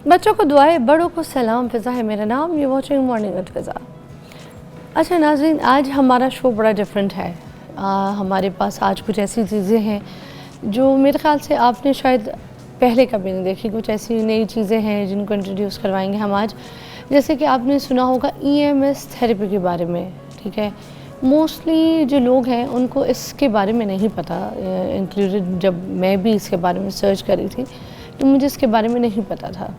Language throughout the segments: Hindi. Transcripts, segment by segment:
बच्चों को दुआएं, बड़ों को सलाम। फ़िज़ा है मेरा नाम, ये वॉचिंग मॉर्निंग विद फ़िज़ा। अच्छा नाज़रीन, आज हमारा शो बड़ा डिफरेंट है। हमारे पास आज कुछ ऐसी चीज़ें हैं जो मेरे ख़्याल से आपने शायद पहले कभी नहीं देखी। कुछ ऐसी नई चीज़ें हैं जिनको इंट्रोड्यूस करवाएंगे हम आज। जैसे कि आपने सुना होगा EMS थेरेपी के बारे में, ठीक है। मोस्टली जो लोग हैं उनको इसके बारे में नहीं पता, इंक्लूडेड जब मैं भी इसके बारे में सर्च करी थी तो मुझे इसके बारे में नहीं पता था।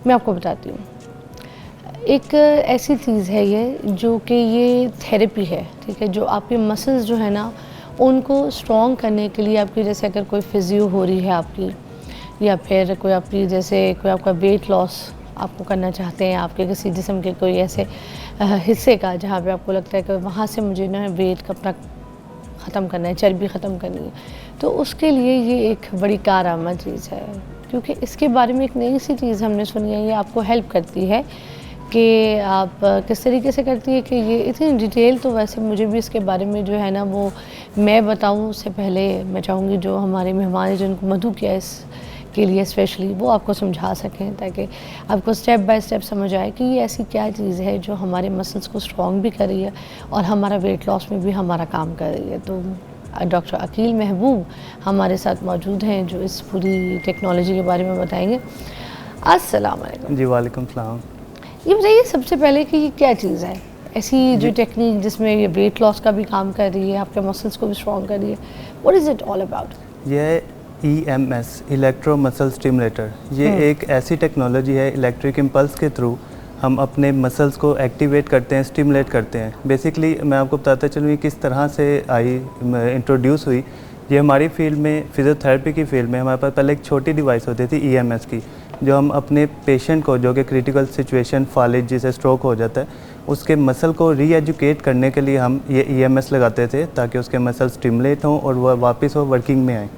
मैं आपको बताती हूँ। एक ऐसी चीज़ है ये जो कि ये थेरेपी है, ठीक है, जो आपके मसल्स जो है ना उनको स्ट्रॉन्ग करने के लिए, आपकी जैसे अगर कोई फिजियो हो रही है आपकी, या फिर कोई आपकी जैसे कोई आपका वेट लॉस आपको करना चाहते हैं, आपके किसी जिस्म के कोई ऐसे हिस्से का जहाँ पे आपको लगता है कि वहाँ से मुझे ना वेट अपना ख़त्म करना है, चर्बी ख़त्म करनी है, तो उसके लिए ये एक बड़ी कारआमद चीज़ है। क्योंकि इसके बारे में एक नई सी चीज़ हमने सुनी है, ये आपको हेल्प करती है कि आप किस तरीके से करती है कि ये इतनी डिटेल तो वैसे मुझे भी इसके बारे में जो है ना वो मैं बताऊं उससे पहले मैं चाहूँगी जो हमारे मेहमान हैं जिनको मधु किया इस के लिए स्पेशली वो आपको समझा सकें, ताकि आपको स्टेप बाय स्टेप समझ आए कि ये ऐसी क्या चीज़ है जो हमारे मसल्स को स्ट्रॉन्ग भी कर रही है और हमारा वेट लॉस में भी हमारा काम कर रही है। तो डॉक्टर अकील महबूब हमारे साथ मौजूद हैं जो इस पूरी टेक्नोलॉजी के बारे में बताएंगे। अस्सलाम वालेकुम। जी वालेकुम सलाम। ये बताइए सबसे पहले कि ये क्या चीज़ है ऐसी जो टेक्निक जिसमें ये वेट लॉस का भी काम कर रही है, आपके मसल्स को भी स्ट्रॉन्ग कर रही है, what is it all about? ये EMS इलेक्ट्रो मसल स्टिमुलेटर, ये एक ऐसी टेक्नोलॉजी है, इलेक्ट्रिक इम्पल्स के थ्रू हम अपने मसल्स को एक्टिवेट करते हैं, स्टिमुलेट करते हैं। बेसिकली मैं आपको बताता चलूँ किस तरह से आई इंट्रोड्यूस हुई। ये हमारी फील्ड में, फिजियोथेरेपी की फील्ड में हमारे पास पहले एक छोटी डिवाइस होती थी EMS की, जो हम अपने पेशेंट को जो कि क्रिटिकल सिचुएशन फालिज जिसे स्ट्रोक हो जाता है उसके मसल को री-एजुकेट करने के लिए हम ये EMS लगाते थे ताकि उसके मसल स्टिमुलेट हों और वह वापस वो वर्किंग में आए।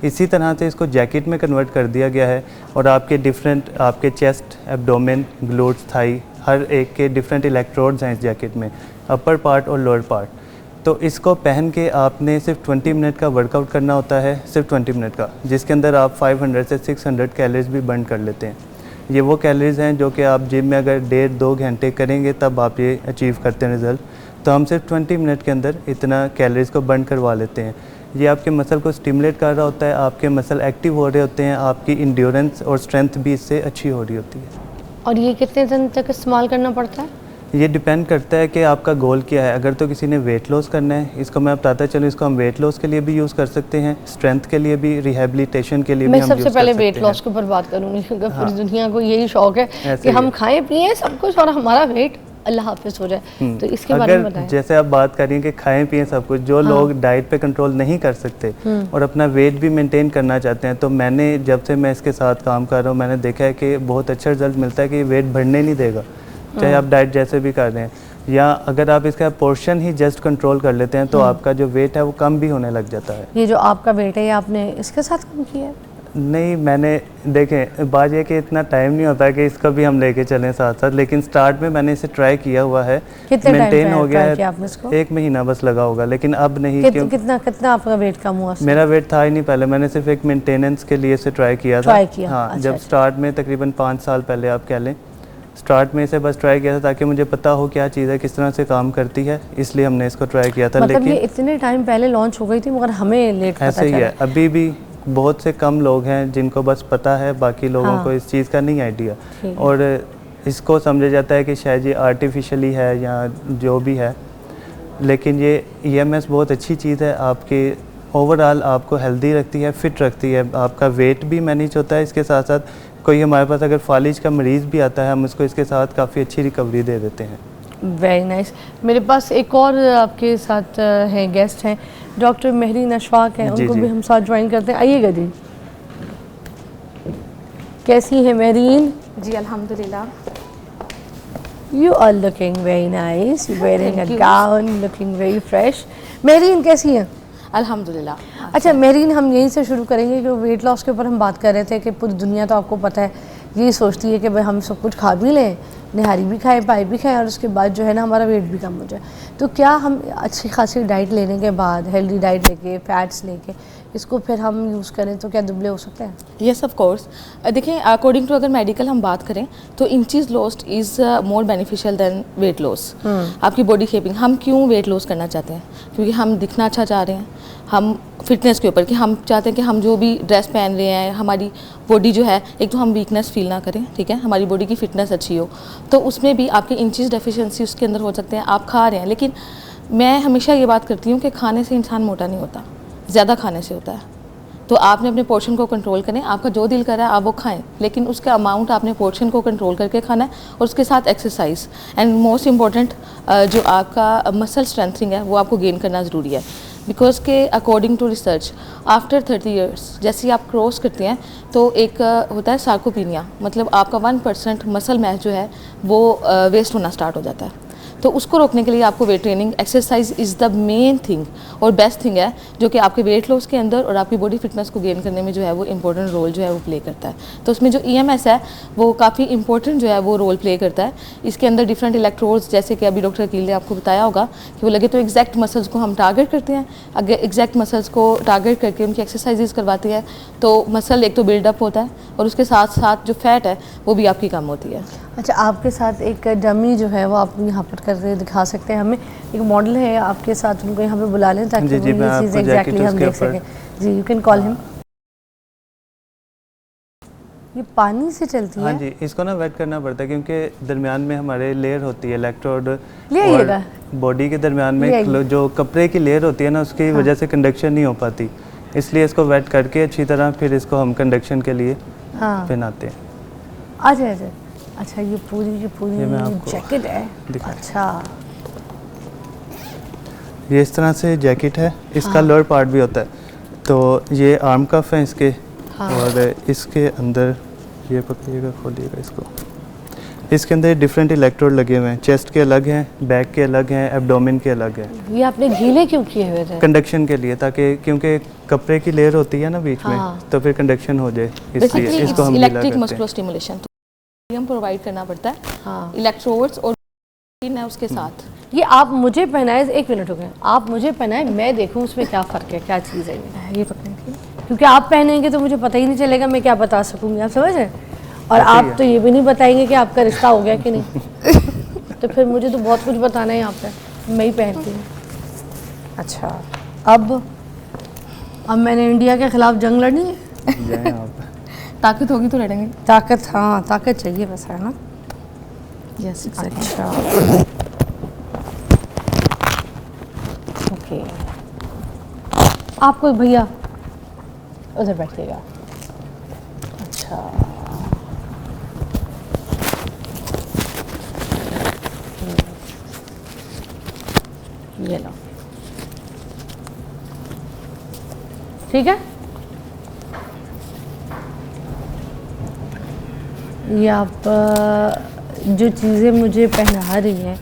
इसी तरह से इसको जैकेट में कन्वर्ट कर दिया गया है और आपके डिफरेंट, आपके चेस्ट, एब्डोमेन, ग्लूट्स, थाई, हर एक के डिफरेंट इलेक्ट्रोड्स हैं इस जैकेट में, अपर पार्ट और लोअर पार्ट। तो इसको पहन के आपने सिर्फ 20 मिनट का वर्कआउट करना होता है, सिर्फ 20 मिनट का, जिसके अंदर आप 500 से 600 कैलोरीज भी बर्न कर लेते हैं। ये वो कैलोरीज हैं जो कि आप जिम में अगर 1.5-2 घंटे करेंगे तब आप ये अचीव करते हैं रिज़ल्ट। तो हम सिर्फ 20 मिनट के अंदर इतना कैलोरीज को बर्न करवा लेते हैं। ये आपके मसल को स्टिमुलेट कर रहा होता है, आपके मसल एक्टिव हो रहे होते हैं, आपकी इंड्योरेंस और स्ट्रेंथ भी इससे अच्छी हो रही होती है। और ये कितने दिन तक इस्तेमाल करना पड़ता है? ये डिपेंड करता है कि आपका गोल क्या है। अगर तो किसी ने वेट लॉस करना है, इसको मैं बताता चलूँ, इसको हम वेट लॉस के लिए भी यूज़ कर सकते हैं, स्ट्रेंथ के लिए भी, रिहेबिलिटेशन के लिए भी हम यूज़ कर सकते हैं। मैं सबसे पहले वेट लॉस के ऊपर बात करूँगी क्योंकि पूरी दुनिया को यही शौक है कि हम खाएं पिएं सब कुछ और हमारा वेट अल्लाह हाफिज हो जाए। तो इसके बारे में बताएं। जैसे आप बात कर रही हैं कि खाएं पिएं सब कुछ, जो लोग डाइट पे कंट्रोल नहीं कर सकते और अपना वेट भी मेंटेन करना चाहते हैं, तो मैंने जब से मैं इसके साथ काम कर रहा हूँ मैंने देखा है कि बहुत अच्छा रिजल्ट मिलता है कि वेट बढ़ने नहीं देगा, चाहे आप डाइट जैसे भी कर रहे हैं। या अगर आप इसका पोर्शन ही जस्ट कंट्रोल कर लेते हैं तो आपका जो वेट है वो कम भी होने लग जाता है। ये जो आपका वेट है ये आपने इसके साथ कम किया है? नहीं, मैंने देखें बात ये कि इतना टाइम नहीं होता कि इसको भी हम लेके चलें साथ साथ, लेकिन स्टार्ट में मैंने इसे ट्राई किया हुआ है, मेंटेन हो गया है, 1 महीना बस लगा होगा, लेकिन अब नहीं। कितना आपका वेट कम हुआ? मेरा वेट था ही नहीं पहले, मैंने सिर्फ एक मेंटेनेंस के लिए इसे ट्राई किया था। हाँ, जब स्टार्ट में तकरीबन 5 साल पहले आप कह लें, स्टार्ट में इसे बस ट्राई किया था ताकि मुझे पता हो क्या चीज़ है, किस तरह से काम करती है, इसलिए हमने इसको ट्राई किया था। मतलब लेकिन ये इतने टाइम पहले लॉन्च हो गई थी मगर हमें लेट पता ऐसे ही है। अभी भी बहुत से कम लोग हैं जिनको बस पता है, बाकी लोगों को इस चीज़ का नहीं आइडिया, और इसको समझा जाता है कि शायद ये आर्टिफिशियली है या जो भी है, लेकिन ये EMS बहुत अच्छी चीज़ है। आपके ओवरऑल आपको हेल्दी रखती है, फिट रखती है, आपका वेट भी मैनेज होता है। इसके साथ साथ कोई हमारे पास अगर फालिज का मरीज़ भी आता है, हम उसको इसके साथ काफ़ी अच्छी रिकवरी दे देते हैं। Very nice. मेरे पास एक और आपके साथ हैं, गेस्ट हैं, डॉक्टर महरीन अशफाक हैं, उनको भी हम साथ ज्वाइन करते हैं। आइएगा जी। कैसी है महरीन? जी अल्हम्दुलिल्लाह। You are looking very nice, wearing a gown, looking very fresh. Mahreen कैसी है? अल्हम्दुलिल्लाह। अच्छा महरीन, हम यहीं से शुरू करेंगे कि वेट लॉस के ऊपर हम बात कर रहे थे कि पूरी दुनिया तो आपको पता है यही सोचती है कि भाई हम सब कुछ खा भी लें, निहारी भी खाएं, पाई भी खाएं और उसके बाद जो है ना हमारा वेट भी कम हो जाए। तो क्या हम अच्छी खासी डाइट लेने के बाद, हेल्दी डाइट लेके, फैट्स लेके, इसको फिर हम यूज़ करें तो क्या दुबले हो सकते हैं? Yes of course. देखिए, अकॉर्डिंग टू अगर मेडिकल हम बात करें तो inches lost is more beneficial than weight loss. आपकी बॉडी शेपिंग, हम क्यों वेट लॉस करना चाहते हैं? क्योंकि हम दिखना अच्छा चाह रहे हैं, हम फिटनेस के ऊपर कि हम चाहते हैं कि हम जो भी ड्रेस पहन रहे हैं, हमारी बॉडी जो है, एक तो हम वीकनेस फील ना करें, ठीक है, हमारी बॉडी की फिटनेस अच्छी हो। तो उसमें भी आपके इंचीज डेफिशिएंसी उसके अंदर हो सकते हैं। आप खा रहे हैं, लेकिन मैं हमेशा ये बात करती हूँ कि खाने से इंसान मोटा नहीं होता, ज़्यादा खाने से होता है। तो आपने अपने पोर्शन को कंट्रोल करें, आपका जो दिल कर रहा है आप वो खाएं, लेकिन उसका अमाउंट आपने पोर्शन को कंट्रोल करके खाना है, और उसके साथ एक्सरसाइज एंड मोस्ट इम्पॉर्टेंट जो आपका मसल स्ट्रेंथनिंग है वो आपको गेन करना ज़रूरी है। बिकॉज के according to research after 30 years जैसे ही आप क्रॉस करते हैं तो एक होता है सार्कोपीनिया, मतलब आपका 1% मसल मैस जो है वो वेस्ट होना स्टार्ट हो जाता है। तो उसको रोकने के लिए आपको weight training, exercise is the main thing और बेस्ट थिंग है, जो कि आपके वेट लॉस के अंदर और आपकी बॉडी फिटनेस को गेन करने में जो है वो इंपॉर्टेंट रोल जो है वो प्ले करता है। तो उसमें जो EMS है वो काफ़ी इंपॉर्टेंट जो है वो रोल प्ले करता है। इसके अंदर डिफरेंट इलेक्ट्रोड्स, जैसे कि अभी डॉक्टर अकील ने आपको बताया होगा कि वो लगे तो एग्जैक्ट मसल्स को हम टारगेट करते हैं, अगर एग्जैक्ट मसल्स को टारगेट करके उनकी एक्सरसाइजेज करवाते हैं तो मसल एक तो बिल्डअप होता है और उसके साथ साथ जो फैट है वो भी आपकी कम होती है। अच्छा, आपके साथ एक डमी जो है वो आप यहाँ पर करके दिखा सकते हैं हमें? एक मॉडल है आपके साथ, उनको यहाँ पे बुला लें ताकि वो ये चीज़ एग्जैक्टली हम देख सकें। जी, यू कैन कॉल हिम। ये पानी से चलती है? हाँ जी, इसको ना वेट करना पड़ता है क्योंकि दरमियान में हमारे लेयर होती है इलेक्ट्रोड और बॉडी के दरमियान में जो कपड़े की लेयर होती है ना, उसकी वजह से कंडक्शन नहीं हो पाती, इसलिए इसको वेट करके अच्छी तरह फिर इसको हम कंडक्शन के लिए पहनाते हैं। अच्छा, अच्छा, ये पूरी जैकेट है। अच्छा, ये इस तरह से जैकेट है, इसका लोअर पार्ट भी होता है। तो ये आर्म कफ है इसके, और इसके अंदर ये पकड़िएगा, खोलिएगा इसको, इसके अंदर डिफरेंट इलेक्ट्रोड लगे हुए हैं। चेस्ट के अलग हैं, बैक के अलग हैं, एब्डोमेन के अलग हैं। ये आपने गीले क्यों किए हुए थे? कंडक्शन के लिए, ताकि क्योंकि कपड़े की लेयर होती है ना बीच में, तो फिर कंडक्शन हो जाए, इसलिए इसको हम इलेक्ट्रिक मस्कुलर स्टिमुलेशन हम प्रोवाइड करना पड़ता है, इलेक्ट्रोड्स और है उसके साथ। ये आप मुझे पहनाए, 1 मिनट हो गए, आप मुझे पहनाए, मैं देखूं उसमें क्या फ़र्क है, क्या चीज़ है ये पकड़ेंगे, क्योंकि आप पहनेंगे तो मुझे पता ही नहीं चलेगा, मैं क्या बता सकूँगी, आप समझ रहे? और आप तो ये भी नहीं बताएंगे कि आपका रिश्ता हो गया कि नहीं। तो फिर मुझे तो बहुत कुछ बताना है यहाँ पर, मैं ही पहनती हूँ। अच्छा, अब मैंने इंडिया के ख़िलाफ़ जंग लड़नी है। ताकत होगी तो लड़ेंगे। ताकत, हाँ, ताकत चाहिए बस, है ना? यस, अच्छा, ओके, आपको भैया उधर बैठिएगा। अच्छा, ये लो, ठीक है। ये आप जो चीज़ें मुझे पहना रही हैं,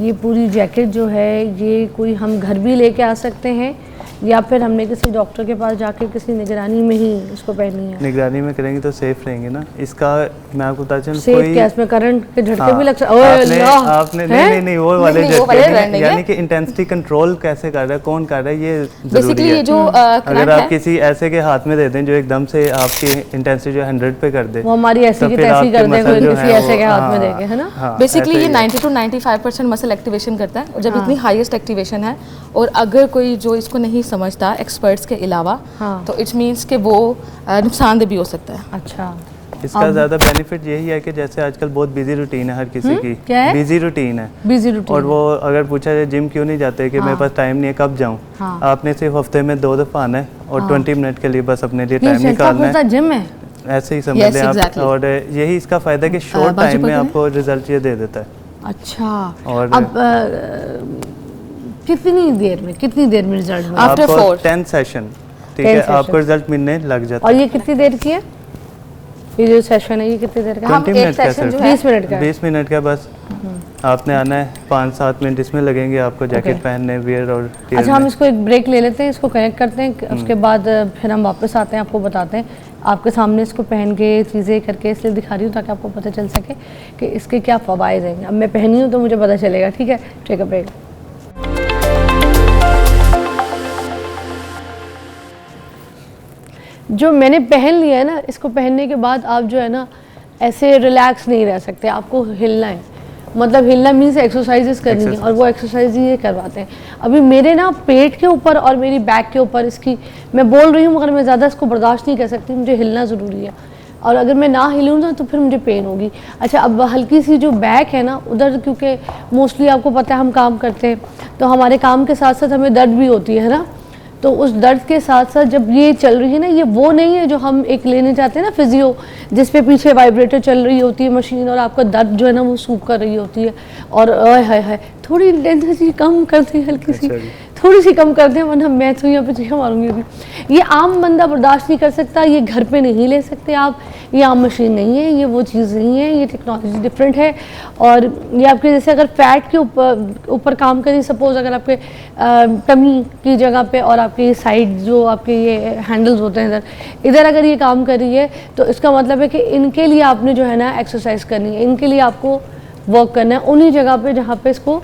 ये पूरी जैकेट जो है ये कोई हम घर भी लेके आ सकते हैं या फिर हमने किसी डॉक्टर के पास जाके किसी निगरानी में ही इसको पहननी है? निगरानी में करेंगे तो सेफ रहेंगे ना। इसका मैं आपको बता चलूं, सेफ क्या, इसमें करंट के झटके भी लग सकते हैं? आपने नहीं वो वाले झटके, यानी कि इंटेंसिटी कंट्रोल कैसे कर रहा है, कौन कर रहा है, ये जरूरी है। जो अगर आप किसी ऐसे के हाथ में दे दें जो एकदम से आपकी इंटेंसिटी जो 100 पे कर दे, वो हमारी ऐसी की तैसी कर दे कोई किसी ऐसे के हाथ में देके, है ना? बेसिकली ये 90 to 95% मसल एक्टिवेशन करता है, और जब इतनी हाईएस्ट एक्टिवेशन है और अगर कोई जो इसको नहीं समझता एक्सपर्ट्स के अलावा, तो इट मीन्स कि वो नुकसानदेह भी हो सकता है। अच्छा, इसका ज़्यादा बेनिफिट यही है कि जैसे आजकल बहुत बिजी रूटीन है हर किसी की, बिजी रूटीन है, और वो अगर पूछा जाए जिम क्यों नहीं जाते कि मेरे पास टाइम नहीं है, कब जाऊँ? आपने सिर्फ हफ्ते में 2 दफ़ा आना है और 20 मिनट के लिए बस अपने लिए टाइम निकालना है। जिम है ऐसे ही समझ लें आप, और यही इसका फ़ायदा है कि शॉर्ट टाइम में आपको रिजल्ट ये दे देता है। अच्छा, और अब कितनी देर में रिजल्ट मिलता है? आफ्टर 10 सेशन, ठीक है, आपको रिजल्ट मिलने लग जाता है। और ये कितनी देर की है? ये जो सेशन है ये कितनी देर का? 20 मिनट का, 20 मिनट का, 20 मिनट का बस। आपने आना है, 5-7 मिनट इसमें लगेंगे आपको जैकेट पहनने, वियर और टेयर। अच्छा, हम इसको एक ब्रेक ले लेते हैं, इसको कनेक्ट करते हैं, उसके बाद फिर हम वापस आते हैं, आपको बताते हैं, आपके सामने इसको पहन के चीज़ें करके इसलिए दिखा रही हूँ ताकि आपको पता चल सके कि इसके क्या फ़वाइद हैं। अब मैं पहनी हूँ तो मुझे पता चलेगा, ठीक है? Take a break. जो मैंने पहन लिया है ना, इसको पहनने के बाद आप जो है ना ऐसे रिलैक्स नहीं रह सकते, आपको हिलना है। मतलब हिलना मीन्स एक्सरसाइजेस करनी है, और वो एक्सरसाइज ये करवाते हैं। अभी मेरे ना पेट के ऊपर और मेरी बैक के ऊपर इसकी मैं बोल रही हूँ, मगर मैं ज़्यादा इसको बर्दाश्त नहीं कर सकती, मुझे हिलना ज़रूरी है, और अगर मैं ना हिलूँ ना तो फिर मुझे पेन होगी। अच्छा, अब हल्की सी जो बैक है ना उधर, क्योंकि मोस्टली आपको पता है हम काम करते हैं, तो हमारे काम के साथ साथ हमें दर्द भी होती है ना, तो उस दर्द के साथ साथ जब ये चल रही है ना, ये वो नहीं है जो हम एक लेने जाते हैं ना फिजियो, जिस पे पीछे वाइब्रेटर चल रही होती है मशीन, और आपका दर्द जो है ना वो सूख कर रही होती है, और हाय थोड़ी इंटेंसिटी कम करते हैं, हल्की सी थोड़ी सी कम करते हैं, वरना मैं तो यहाँ पे चीखा मारूंगी अभी। ये आम बंदा बर्दाश्त नहीं कर सकता, ये घर पे नहीं ले सकते आप, ये आम मशीन नहीं है, ये वो चीज़ नहीं है, ये टेक्नोलॉजी डिफरेंट है। और ये आपके जैसे अगर फैट के ऊपर काम करें, सपोज अगर आपके टमी की जगह पे और आपके साइड जो आपके ये हैंडल्स होते हैं इधर अगर ये काम कर रही है, तो इसका मतलब है कि इनके लिए आपने जो है ना एक्सरसाइज करनी है, इनके लिए आपको वर्क करना है उन्हीं जगह पे जहाँ पे इसको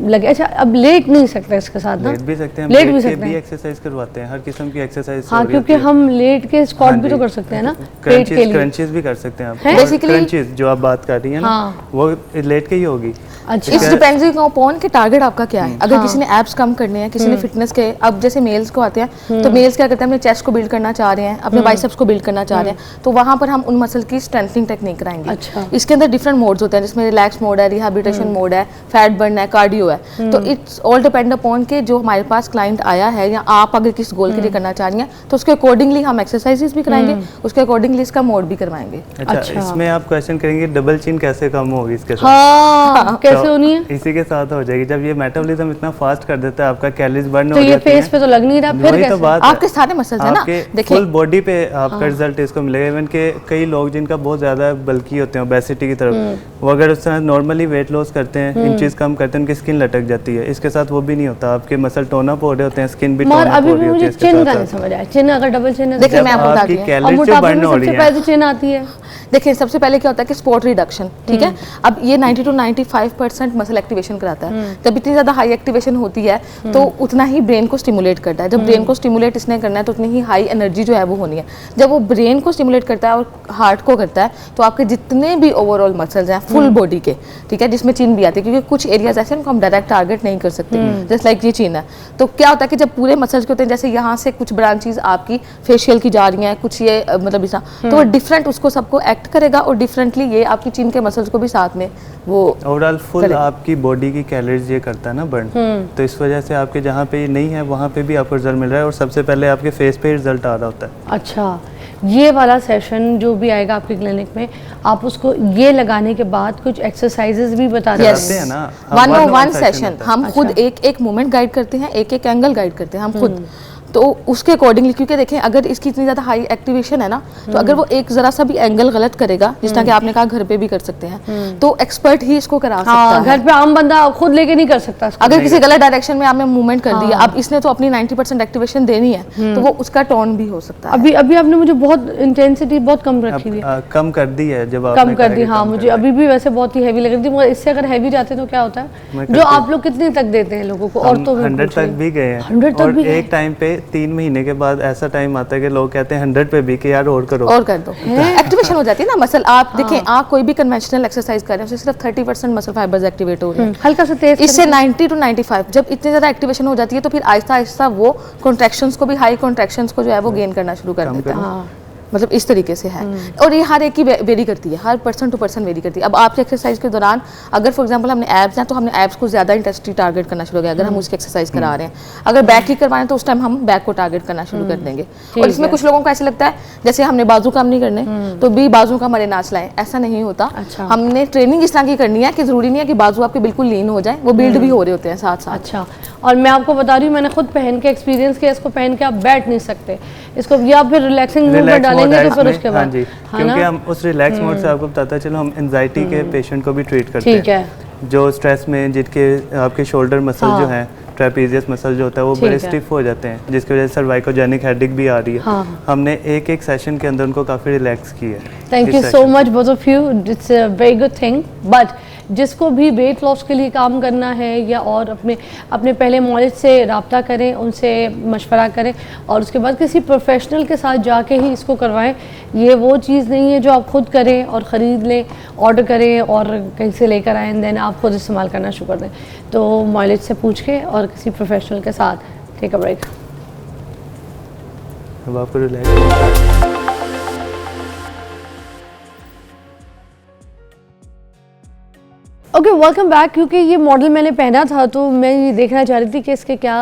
लगे। अच्छा, अब लेट नहीं सकते इसके साथ ना, लेट भी सकते हैं, लेट भी सकते हैं, एक्सरसाइज करवाते हैं, हर किस्म की एक्सरसाइज। हाँ, क्योंकि हम लेट के स्क्वाट भी तो कर सकते हैं ना, पेट के लिए क्रंचेस भी कर सकते हैं आप। बेसिकली क्रंचेस जो आप बात कर रही हैं ना, वो लेट के ही होगी। अच्छा, इट्स डिपेंड्स अपॉन कि टारगेट आपका क्या है। अगर किसी ने एब्स कम करने हैं, किसी ने फिटनेस के, अब जैसे मेल्स को आते हैं तो मेल्स क्या करते हैं, अपने चेस्ट को बिल्ड करना चाह रहे हैं, अपने बाइसेप्स को बिल्ड करना चाह रहे हैं, तो वहां पर हम उन मसल की स्ट्रेंथनिंग टेक्निक कराएंगे। अच्छा, इसके अंदर डिफरेंट मोड्स होते हैं, जिसमें रिलैक्स मोड है, रिहैबिलिटेशन मोड है, फैट बर्न है, कार्डियो है। तो इट्स ऑल डिपेंड अपॉन के जो हमारे पास क्लाइंट आया है, या आप अगर किस गोल के लिए करना चाह रही हैं, तो उसके अकॉर्डिंगली हम एक्सरसाइजेस भी कराएंगे, उसके अकॉर्डिंगली इसका मोड भी करवाएंगे। अच्छा, इसमें आप क्वेश्चन करेंगे डबल चिन कैसे कम होगी इसके साथ? हाँ, कैसे होनी है? इसी के साथ हो जाएगी, जब ये मेटाबॉलिज्म इतना फास्ट कर देता है, आपका कैलोरीज बर्न तो हो ये जाती है, फेस पे तो लग नहीं रहा, फिर वही तो कैसे? बात है। आपके सारे मसल्स है ना, देखिए फुल बॉडी पे आपका रिजल्ट इसको मिलेगा। इवन के कई लोग जिनका बहुत ज्यादा बल्की होते हैं, ओबेसिटी की तरफ, वो अगर उस तरह नॉर्मली वेट लॉस करते हैं, इंचेस कम करते हैं, उनकी स्किन लटक जाती है। इसके साथ वो भी नहीं होता, आपके मसल टोन अप हो रहे होते हैं, स्किन भी टोन अप अभी हो भी रही होती मुझे है। चिन का नहीं समझ आया, चिन अगर डबल चिन है, देखिए मैं आपको बताती आपकी हूँ, कैलोरीज जो बर्न हो रही सबसे है, पहले चिन आती है। देखिए सबसे पहले क्या होता है कि स्पॉट रिडक्शन, ठीक है। अब ये 90 to 95% मसल एक्टिवेशन कराता है। जब इतनी ज़्यादा हाई एक्टिवेशन होती है तो उतना ही ब्रेन को स्टिमुलेट करता है। जब ब्रेन को स्टिमुलेट इसने करना है तो उतनी ही हाई एनर्जी जो है वो होनी है। जब वो ब्रेन को स्टिमुलेट करता है और हार्ट को करता है, तो आपके जितने भी ओवरऑल मसल्स हैं फुल बॉडी के, ठीक है, जिसमें चिन भी आती है, क्योंकि कुछ एरियाज ऐसे हैं हम डायरेक्ट टारगेट नहीं कर सकते, जस्ट लाइक ये चिन है। तो क्या होता है कि जब पूरे मसल्स के होते हैं, जैसे यहाँ से कुछ ब्रांचेस आपकी फेशियल की जा रही हैं, कुछ ये मतलब इस तरह, तो वो डिफरेंट उसको सबको एक्ट करेगा, और डिफरेंटली ये आपकी चिन के मसल्स को भी साथ में वो ओवरऑल फुल आपकी बॉडी की कैलोरीज ये करता है ना बर्न। तो इस वजह से आपके जहाँ पे ये नहीं है वहाँ पे भी आपको रिजल्ट मिल रहा है, और सबसे पहले आपके फेस पे रिजल्ट आ रहा होता है। अच्छा, ये वाला सेशन जो भी आएगा आपके क्लिनिक में, आप उसको ये लगाने के बाद कुछ एक्सरसाइजेज भी बता Yes. देते हैं ना, 101 सेशन हम खुद एक एक मूवमेंट गाइड करते हैं, एक एक एंगल गाइड करते हैं हम खुद। तो उसके अकॉर्डिंगली, क्योंकि देखें अगर इसकी इतनी ज़्यादा हाई एक्टिवेशन है ना, तो अगर वो एक ज़रा सा भी एंगल गलत करेगा, जिस तरह कि आपने कहा घर पे भी कर सकते हैं, तो एक्सपर्ट ही इसको करा सकता है। घर पे आम बंदा खुद लेके नहीं कर सकता इसको। अगर किसी गलत डायरेक्शन में आपने मूवमेंट कर दिया, अब इसने तो अपनी 90% एक्टिवेशन देनी है, तो वो उसका टोन भी हो सकता है। अभी अभी आपने मुझे बहुत इंटेंसिटी बहुत कम रखी हुई है, कम कर दी है जब कम कर दी। हाँ, मुझे अभी भी वैसे बहुत ही हैवी लग रही थी, मगर इससे अगर हैवी जाते तो क्या होता है, जो आप लोग कितनी तक देते हैं लोगों को? और तो 100 तक भी गए हैं, 100 तक और भी एक टाइम पे 3 महीने के बाद ऐसा टाइम आता है कि लोग कहते हैं 100 पे भी कि यार और करो, और कर दो। एक्टिवेशन हो जाती है ना मसल। आप देखें, आप कोई भी कन्वेंशनल एक्सरसाइज कर रहे हैं, उससे सिर्फ 30% मसल फाइबर्स एक्टिवेट हो रहे हैं, हल्का सा तेज। इससे 90 to 95 जब इतनी ज़्यादा एक्टिवेशन हो जाती है, तो फिर आहिस्ता आहिस्ता वो कॉन्ट्रैक्शंस को भी, हाई कॉन्ट्रैक्शंस को जो है वो गेन करना शुरू कर देता है। मतलब इस तरीके से है, और ये हर एक की वेरी करती है, हर पर्सन टू पर्सन वेरी करती है। अब आपकी एक्सरसाइज के दौरान अगर फॉर एग्जांपल हमने एब्स हैं, तो हमने एब्स को ज़्यादा इंटेंसिटी टारगेट करना शुरू किया, अगर हम उसकी एक्सरसाइज करा रहे हैं। अगर बैक की करवाना है तो उस टाइम हम बैक को टारगेट करना शुरू कर देंगे। और इसमें कुछ लोगों को ऐसे लगता है जैसे हमने बाजू काम नहीं करने तो भी बाजू का हमारे नाच लाएं, ऐसा नहीं होता। हमने ट्रेनिंग इस तरह की करनी है कि ज़रूरी नहीं है कि बाजू आपके बिल्कुल लीन हो जाए, वो बिल्ड भी हो रहे होते हैं साथ साथ। अच्छा, और मैं आपको बता रही हूँ, मैंने खुद पहन के एक्सपीरियंस किया, इसको पहन के आप बैठ नहीं सकते, इसको या फिर रिलैक्सिंग मोड में डालेंगे तो फिर उसके बाद, हाँ जी, क्योंकि हम उस रिलैक्स मोड से आपको बताता है, चलो हम एंजाइटी के पेशेंट को भी ट्रीट करते हैं, ठीक है, जो स्ट्रेस में जिनके आपके शोल्डर मसल जो हैं, ट्रेपेजियस मसल जो होता है वो बड़े स्टिफ हो जाते हैं, जिसकी वजह से सर्वाइकोजेनिक हेडेक भी आ रही है। हमने एक एक सेशन के अंदर उनको काफ़ी रिलैक्स किया है। Thank you so much both of you, it's a very good thing. But जिसको भी वेट लॉस के लिए काम करना है या और अपने पहले मॉलिज से रब्ता करें, उनसे मशवरा करें और उसके बाद किसी प्रोफेशनल के साथ जाके ही इसको करवाएं। ये वो चीज़ नहीं है जो आप खुद करें और ख़रीद लें, ऑर्डर करें और कहीं से लेकर आएँ, देन आप खुद इस्तेमाल करना शुरू कर दें। तो मॉलिज से पूछ के और किसी प्रोफेशनल के साथ टेक अ ब्रेक। अब आपको रिलैक्स ओके, वेलकम बैक। क्योंकि ये मॉडल मैंने पहना था तो मैं ये देखना चाह रही थी कि इसके क्या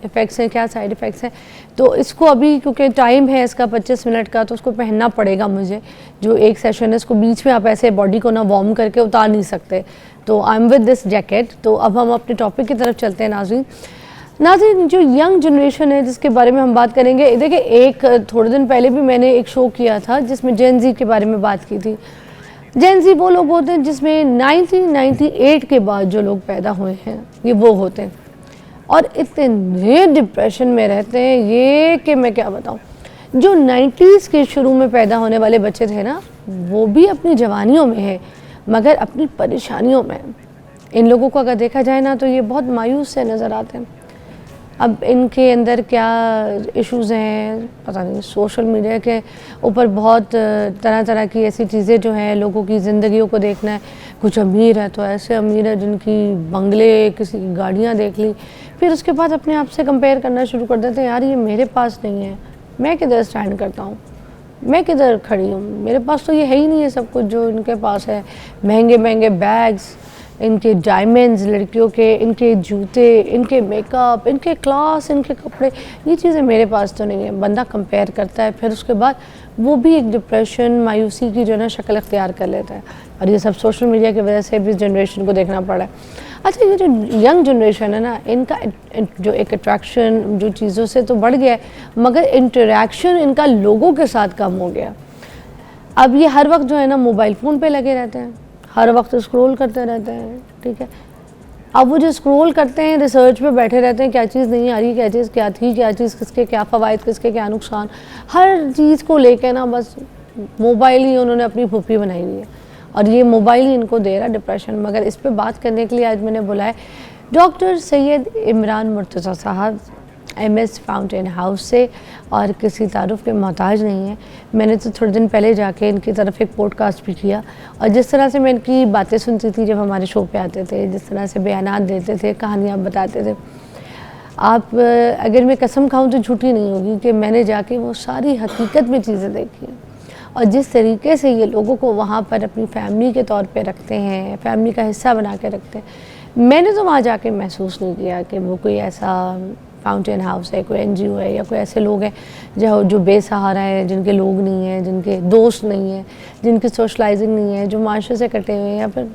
इफ़ेक्ट्स हैं, क्या साइड इफ़ेक्ट्स हैं। तो इसको अभी क्योंकि टाइम है इसका 25 मिनट का, तो उसको पहनना पड़ेगा मुझे। जो एक सेशन है इसको बीच में आप ऐसे बॉडी को ना वार्म करके उतार नहीं सकते। तो I am with this jacket. तो अब हम अपने टॉपिक की तरफ चलते हैं नाज़रीन। जो यंग जनरेशन है जिसके बारे में हम बात करेंगे, देखिए एक थोड़े दिन पहले भी मैंने एक शो किया था जिसमें जेन ज़ी के बारे में बात की थी। जेन ज़ी वो लोग होते हैं जिसमें 1998 के बाद जो लोग पैदा हुए हैं ये वो होते हैं और इतने डिप्रेशन में रहते हैं ये कि मैं क्या बताऊं। जो 90s के शुरू में पैदा होने वाले बच्चे थे ना, वो भी अपनी जवानियों में है मगर अपनी परेशानियों में। इन लोगों को अगर देखा जाए ना तो ये बहुत मायूस से नज़र आते हैं। अब इनके अंदर क्या इश्यूज़ हैं पता नहीं। सोशल मीडिया के ऊपर बहुत तरह तरह की ऐसी चीज़ें जो हैं, लोगों की ज़िंदगियों को देखना है। कुछ अमीर है तो ऐसे अमीर है जिनकी बंगले, किसी की गाड़ियाँ देख ली, फिर उसके बाद अपने आप से कंपेयर करना शुरू कर देते हैं। यार ये मेरे पास नहीं है, मैं किधर स्टैंड करता हूँ, मैं किधर खड़ी हूँ, मेरे पास तो ये है ही नहीं है सब कुछ जो इनके पास है। महंगे महंगे बैग्स, इनके डायमंड्स लड़कियों के, इनके जूते, इनके मेकअप, इनके क्लास, इनके कपड़े, ये चीज़ें मेरे पास तो नहीं है। बंदा कंपेयर करता है, फिर उसके बाद वो भी एक डिप्रेशन, मायूसी की जो है ना शक्ल अख्तियार कर लेता है। और ये सब सोशल मीडिया की वजह से भी इस जनरेशन को देखना पड़ा है। अच्छा, ये जो यंग जनरेशन है ना, इनका जो एक अट्रैक्शन जो चीज़ों से तो बढ़ गया है मगर इंटरेक्शन इनका लोगों के साथ कम हो गया। अब ये हर वक्त जो है ना मोबाइल फ़ोन पे लगे रहते हैं, हर वक्त स्क्रॉल करते रहते हैं, ठीक है। अब वो जो स्क्रॉल करते हैं रिसर्च पे बैठे रहते हैं, क्या चीज़ नहीं आ रही, क्या चीज़ क्या थी, क्या चीज़ किसके क्या फ़वाइद, किसके क्या नुकसान, हर चीज़ को लेके ना बस मोबाइल ही उन्होंने अपनी फूफी बनाई हुई है और ये मोबाइल ही इनको दे रहा है डिप्रेशन। मगर इस पे बात करने के लिए आज मैंने बुलाया डॉक्टर सैयद इमरान मुर्तज़ा साहब, MS फाउंटेन हाउस से, और किसी तारुफ के मोहताज नहीं है। मैंने तो थोड़े दिन पहले जाके इनकी तरफ एक पॉडकास्ट भी किया और जिस तरह से मैं इनकी बातें सुनती थी जब हमारे शो पे आते थे, जिस तरह से बयानात देते थे, कहानियाँ बताते थे, आप अगर मैं कसम खाऊं तो झूठी नहीं होगी कि मैंने जाके वो सारी हकीकत में चीज़ें देखी हैं। और जिस तरीके से ये लोगों को वहाँ पर अपनी फैमिली के तौर पे रखते हैं, फैमिली का हिस्सा बना के रखते हैं, मैंने तो वहाँ जाके महसूस नहीं किया कि वो कोई ऐसा फाउंटेन हाउस है, कोई NGO है या कोई ऐसे लोग हैं जो बेसहारा है, जिनके लोग नहीं हैं, जिनके दोस्त नहीं हैं, जिनकी सोशलाइजिंग नहीं है, जो माशरे से कटे हुए हैं, या फिर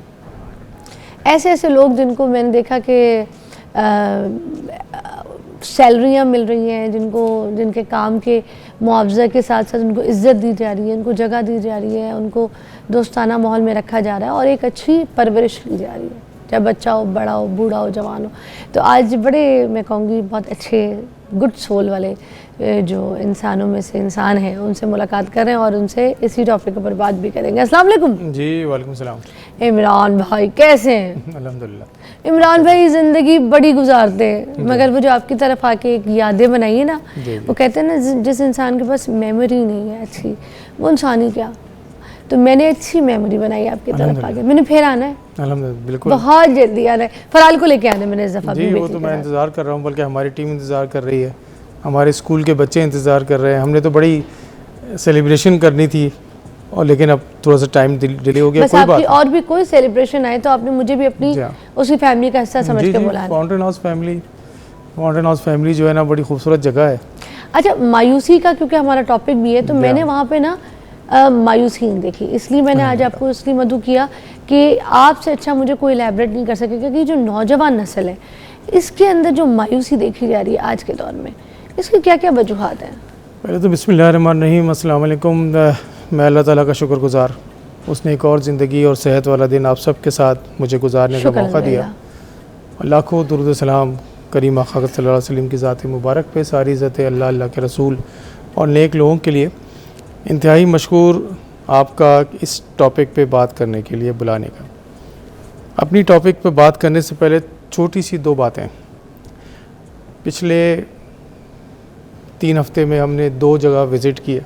ऐसे ऐसे लोग जिनको मैंने देखा कि सैलरियाँ मिल रही हैं, जिनके काम के मुआवजा के साथ साथ उनको इज़्ज़त दी जा रही है, उनको जगह दी जा रही है, उनको दोस्ताना माहौल में रखा जा रहा है और एक अच्छी परवरिश की जा रही है, चाहे बच्चा हो, बड़ा हो, बूढ़ा हो, जवान हो। तो आज बड़े मैं कहूँगी बहुत अच्छे गुड सोल वाले जो इंसानों में से इंसान हैं उनसे मुलाकात कर रहे हैं और उनसे इसी टॉपिक पर बात भी करेंगे। अस्सलाम वालेकुम। जी वालेकुम सलाम। इमरान भाई कैसे हैं? अल्हम्दुलिल्लाह। इमरान भाई ज़िंदगी बड़ी गुजारते हैं मगर वो जो आपकी तरफ आके एक यादें बनाई है ना, वो कहते हैं ना जिस इंसान के पास मेमोरी नहीं है अच्छी, वो इंसान ही क्या। तो मैंने अच्छी मेमोरी बनाई आपकी तरफ आके, मैंने फिर आना है अल्हम्दुलिल्लाह, बिल्कुल बहुत जल्दी आना है। फराल को लेके आना है मैंने इस दफ़ा जी, वो तो मैं इंतज़ार कर रहा हूँ, बल्कि हमारी टीम इंतज़ार कर रही है, हमारे स्कूल के बच्चे इंतज़ार कर रहे हैं। हमने तो बड़ी सेलिब्रेशन करनी थी और लेकिन अब थोड़ा सा टाइम डिले हो गया। कोई बात नहीं। और भी कोई सेलिब्रेशन आए तो आपने मुझे भी अपनी उसी फैमिली का हिस्सा समझ के बुलाना। फाउंटेन हाउस फैमिली जो है ना बड़ी खूबसूरत जगह है। अच्छा, मायूसी का क्योंकि हमारा टॉपिक भी है तो मैंने वहाँ पे ना मायूसी नहीं देखी, इसलिए मैंने आज आपको इसलिए मधु किया कि आपसे अच्छा मुझे कोई एलैबोरेट नहीं कर सकेगा कि जो नौजवान नस्ल है इसके अंदर जो मायूसी देखी जा रही है आज के दौर में, इसकी क्या क्या वजूहात हैं? पहले तो बिस्मिल्लाहिर्रहमानिर्रहीम, अस्सलाम वालेकुम। मैं अल्लाह ताला का शुक्रगुज़ार, उसने एक और ज़िंदगी और सेहत वाला दिन आप सब के साथ मुझे गुजारने का मौका दिया। लाखों दुरूद सलाम करीम आक़ा सल्लल्लाहु अलैहि वसल्लम की ज़ात मुबारक पे, सारी इज़्ज़त अल्लाह, अल्लाह के रसूल और नेक लोगों के लिए। इंतहाई मशकूर आपका इस टॉपिक पे बात करने के लिए बुलाने का। अपनी टॉपिक पे बात करने से पहले छोटी सी 2 बातें। पिछले 3 हफ्ते में हमने 2 जगह विज़िट किए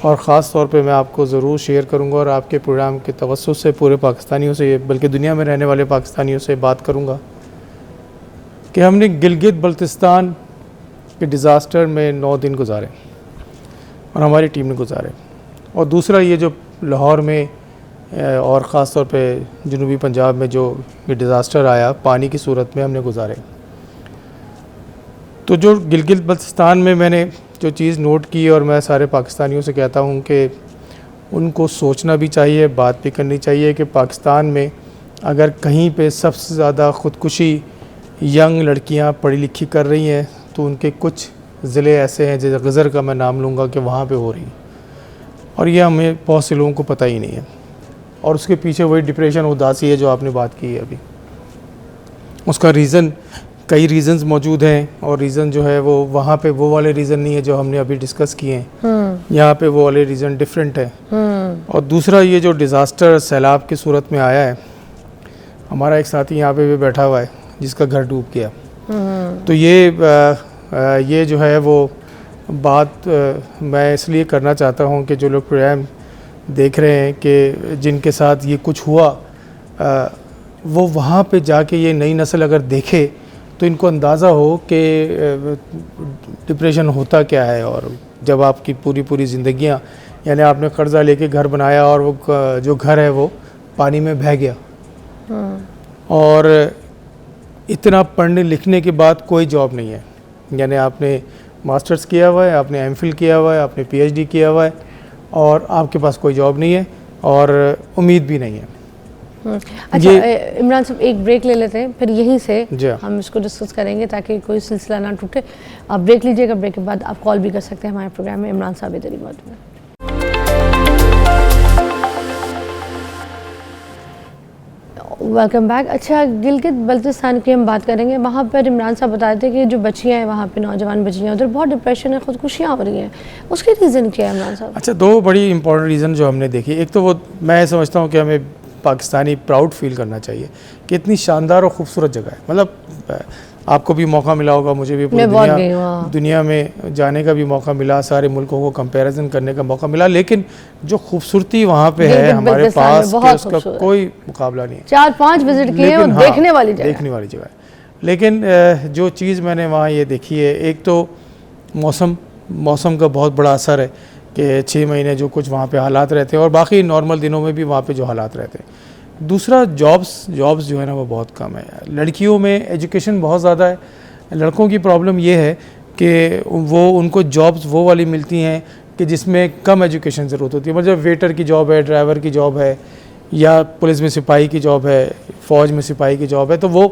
और ख़ास तौर पे मैं आपको ज़रूर शेयर करूंगा और आपके प्रोग्राम के तवज्जुह से पूरे पाकिस्तानियों से, बल्कि दुनिया में रहने वाले पाकिस्तानियों से बात करूंगा कि हमने गिलगित बल्तिस्तान के डिज़ास्टर में 9 दिन गुजारे और हमारी टीम ने गुजारे। और दूसरा ये जो लाहौर में और ख़ास तौर पे जनूबी पंजाब में जो ये डिज़ास्टर आया पानी की सूरत में हमने गुजारे। तो जो गिलगित बल्तिस्तान में मैंने जो चीज़ नोट की और मैं सारे पाकिस्तानियों से कहता हूँ कि उनको सोचना भी चाहिए, बात भी करनी चाहिए कि पाकिस्तान में अगर कहीं पे सबसे ज़्यादा ख़ुदकुशी यंग लड़कियाँ पढ़ी लिखी कर रही हैं तो उनके कुछ ज़िले ऐसे हैं, जैसे गज़र का मैं नाम लूँगा, कि वहाँ पे हो रही है और ये हमें बहुत से लोगों को पता ही नहीं है। और उसके पीछे वही डिप्रेशन, उदासी है जो आपने बात की है अभी। उसका रीज़न, कई रीज़न्स मौजूद हैं और रीज़न जो है वो वहाँ पे वो वाले रीज़न नहीं है जो हमने अभी डिस्कस किए हैं। यहाँ पे वो वाले रीज़न डिफरेंट है। और दूसरा ये जो डिज़ास्टर सैलाब की सूरत में आया है, हमारा एक साथी यहाँ पे भी बैठा हुआ है जिसका घर डूब गया। तो ये जो है वो बात मैं इसलिए करना चाहता हूँ कि जो लोग प्रोग्राम देख रहे हैं कि जिनके साथ ये कुछ हुआ वो वहाँ पे जाके ये नई नस्ल अगर देखे तो इनको अंदाज़ा हो कि डिप्रेशन होता क्या है। और जब आपकी पूरी ज़िंदगियाँ, यानी आपने कर्ज़ा लेके घर बनाया और वो जो घर है वो पानी में बह गया और इतना पढ़ने लिखने के बाद कोई जॉब नहीं है, यानी आपने मास्टर्स किया हुआ है, आपने एमफिल किया हुआ है, आपने पीएचडी किया हुआ है और आपके पास कोई जॉब नहीं है और उम्मीद भी नहीं है। अच्छा इमरान साहब, एक ब्रेक ले लेते हैं, फिर यहीं से हम इसको डिस्कस करेंगे ताकि कोई सिलसिला ना टूटे। आप ब्रेक लीजिएगा, ब्रेक के बाद आप कॉल भी कर सकते हैं हमारे प्रोग्राम में। इमरान साहब इधर ही मौजूद हैं। Welcome back. अच्छा, गिलगित बल्तिस्तान की हम बात करेंगे। वहाँ पर इमरान साहब बता रहे थे कि जो बच्चियाँ हैं वहाँ पे, नौजवान बच्चियाँ, उधर बहुत डिप्रेशन है, ख़ुदकुशियाँ हो रही हैं। उसके रीज़न क्या है इमरान साहब? अच्छा, 2 बड़ी इंपॉर्टेंट रीज़न जो हमने देखी, एक तो वो मैं समझता हूँ कि हमें पाकिस्तानी प्राउड फील करना चाहिए कि इतनी शानदार और ख़ूबसूरत जगह है। मतलब आपको भी मौका मिला होगा, मुझे भी पूरी दुनिया में जाने का भी मौका मिला, सारे मुल्कों को कंपैरिजन करने का मौका मिला, लेकिन जो खूबसूरती वहाँ पे है हमारे पास उसका कोई मुकाबला नहीं है। 4-5 विजिट किए और देखने वाली जगह है। लेकिन जो चीज़ मैंने वहाँ ये देखी है, एक तो मौसम का बहुत बड़ा असर है कि 6 महीने जो कुछ वहाँ पे हालात रहते हैं और बाकी नॉर्मल दिनों में भी वहाँ पे जो हालात रहते हैं। दूसरा जॉब्स जो है ना वो बहुत कम है। लड़कियों में एजुकेशन बहुत ज़्यादा है, लड़कों की प्रॉब्लम ये है कि उनको जॉब्स वो वाली मिलती हैं कि जिसमें कम एजुकेशन ज़रूरत होती है। मतलब वेटर की जॉब है, ड्राइवर की जॉब है, या पुलिस में सिपाही की जॉब है, फ़ौज में सिपाही की जॉब है, तो वो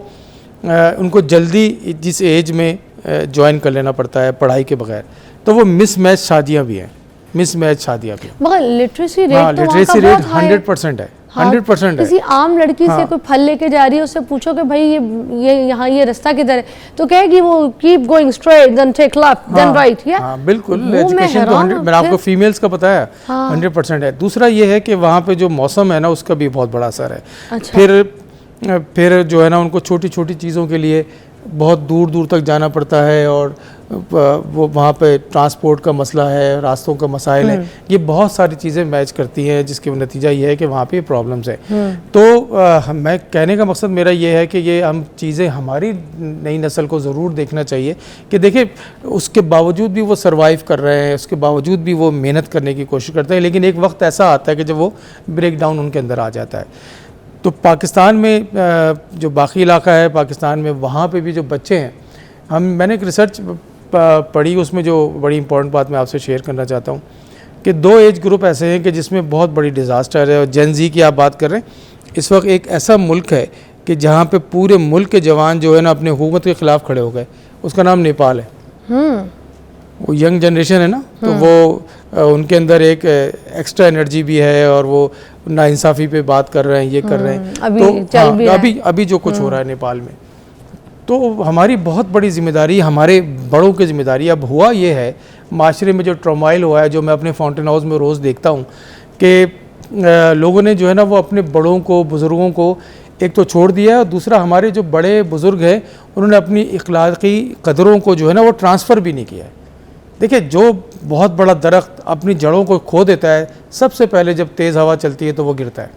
उनको जल्दी जिस एज में ज्वाइन कर लेना पड़ता है पढ़ाई के बगैर, तो वो मिसमैच शादियाँ भी हैं। मगर लिटरेसी रेट रेट 100% है। 100% है। किसी आम लड़की से कोई फल लेके जा रही है, उससे पूछो कि भाई ये यहाँ ये रास्ता किधर है, तो कहेगी वो keep going straight then take left then right. या बिल्कुल, एजुकेशन तो 100, मैंने आपको फीमेल्स का बताया 100% है। दूसरा ये है कि वहाँ पे जो मौसम है ना उसका भी बहुत बड़ा असर है। अच्छा। फिर जो है ना उनको छोटी छोटी चीज़ों के लिए बहुत दूर दूर तक जाना पड़ता है और वो वहाँ पे ट्रांसपोर्ट का मसला है, रास्तों का मसाइल है, ये बहुत सारी चीज़ें मैच करती हैं जिसके नतीजा ये है कि वहाँ पे प्रॉब्लम्स है। तो मैं कहने का मकसद मेरा ये है कि ये हम चीज़ें हमारी नई नस्ल को ज़रूर देखना चाहिए कि देखिए उसके बावजूद भी वो सर्वाइव कर रहे हैं, उसके बावजूद भी वो मेहनत करने की कोशिश करते हैं, लेकिन एक वक्त ऐसा आता है कि जब वो ब्रेक डाउन उनके अंदर आ जाता है। तो पाकिस्तान में जो बाकी इलाका है पाकिस्तान में, वहाँ पे भी जो बच्चे हैं, मैंने एक रिसर्च पढ़ी, उसमें जो बड़ी इंपॉर्टेंट बात मैं आपसे शेयर करना चाहता हूँ कि 2 एज ग्रुप ऐसे हैं कि जिसमें बहुत बड़ी डिज़ास्टर है। और जेन ज़ी की आप बात कर रहे हैं, इस वक्त एक ऐसा मुल्क है कि जहाँ पे पूरे मुल्क के जवान जो है ना अपने हुकूमत के ख़िलाफ़ खड़े हो गए, उसका नाम नेपाल है। वो यंग जनरेशन है ना, तो वो उनके अंदर एक एक्स्ट्रा एनर्जी भी है और वो नाइंसाफ़ी पे बात कर रहे हैं, ये कर रहे हैं। तो अभी जो कुछ हो रहा है नेपाल में, तो हमारी बहुत बड़ी ज़िम्मेदारी, हमारे बड़ों की ज़िम्मेदारी। अब हुआ ये है, माशरे में जो ट्रॉमाइल हुआ है, जो मैं अपने फाउंटेन हाउस में रोज़ देखता हूँ कि लोगों ने जो है ना वो अपने बड़ों को, बुज़ुर्गों को एक तो छोड़ दिया है, और दूसरा हमारे जो बड़े बुज़ुर्ग हैं उन्होंने अपनी इखलाकी कदरों को जो है ना वो ट्रांसफ़र भी नहीं किया है। देखिए, जो बहुत बड़ा दरख्त अपनी जड़ों को खो देता है, सबसे पहले जब तेज़ हवा चलती है तो वो गिरता है।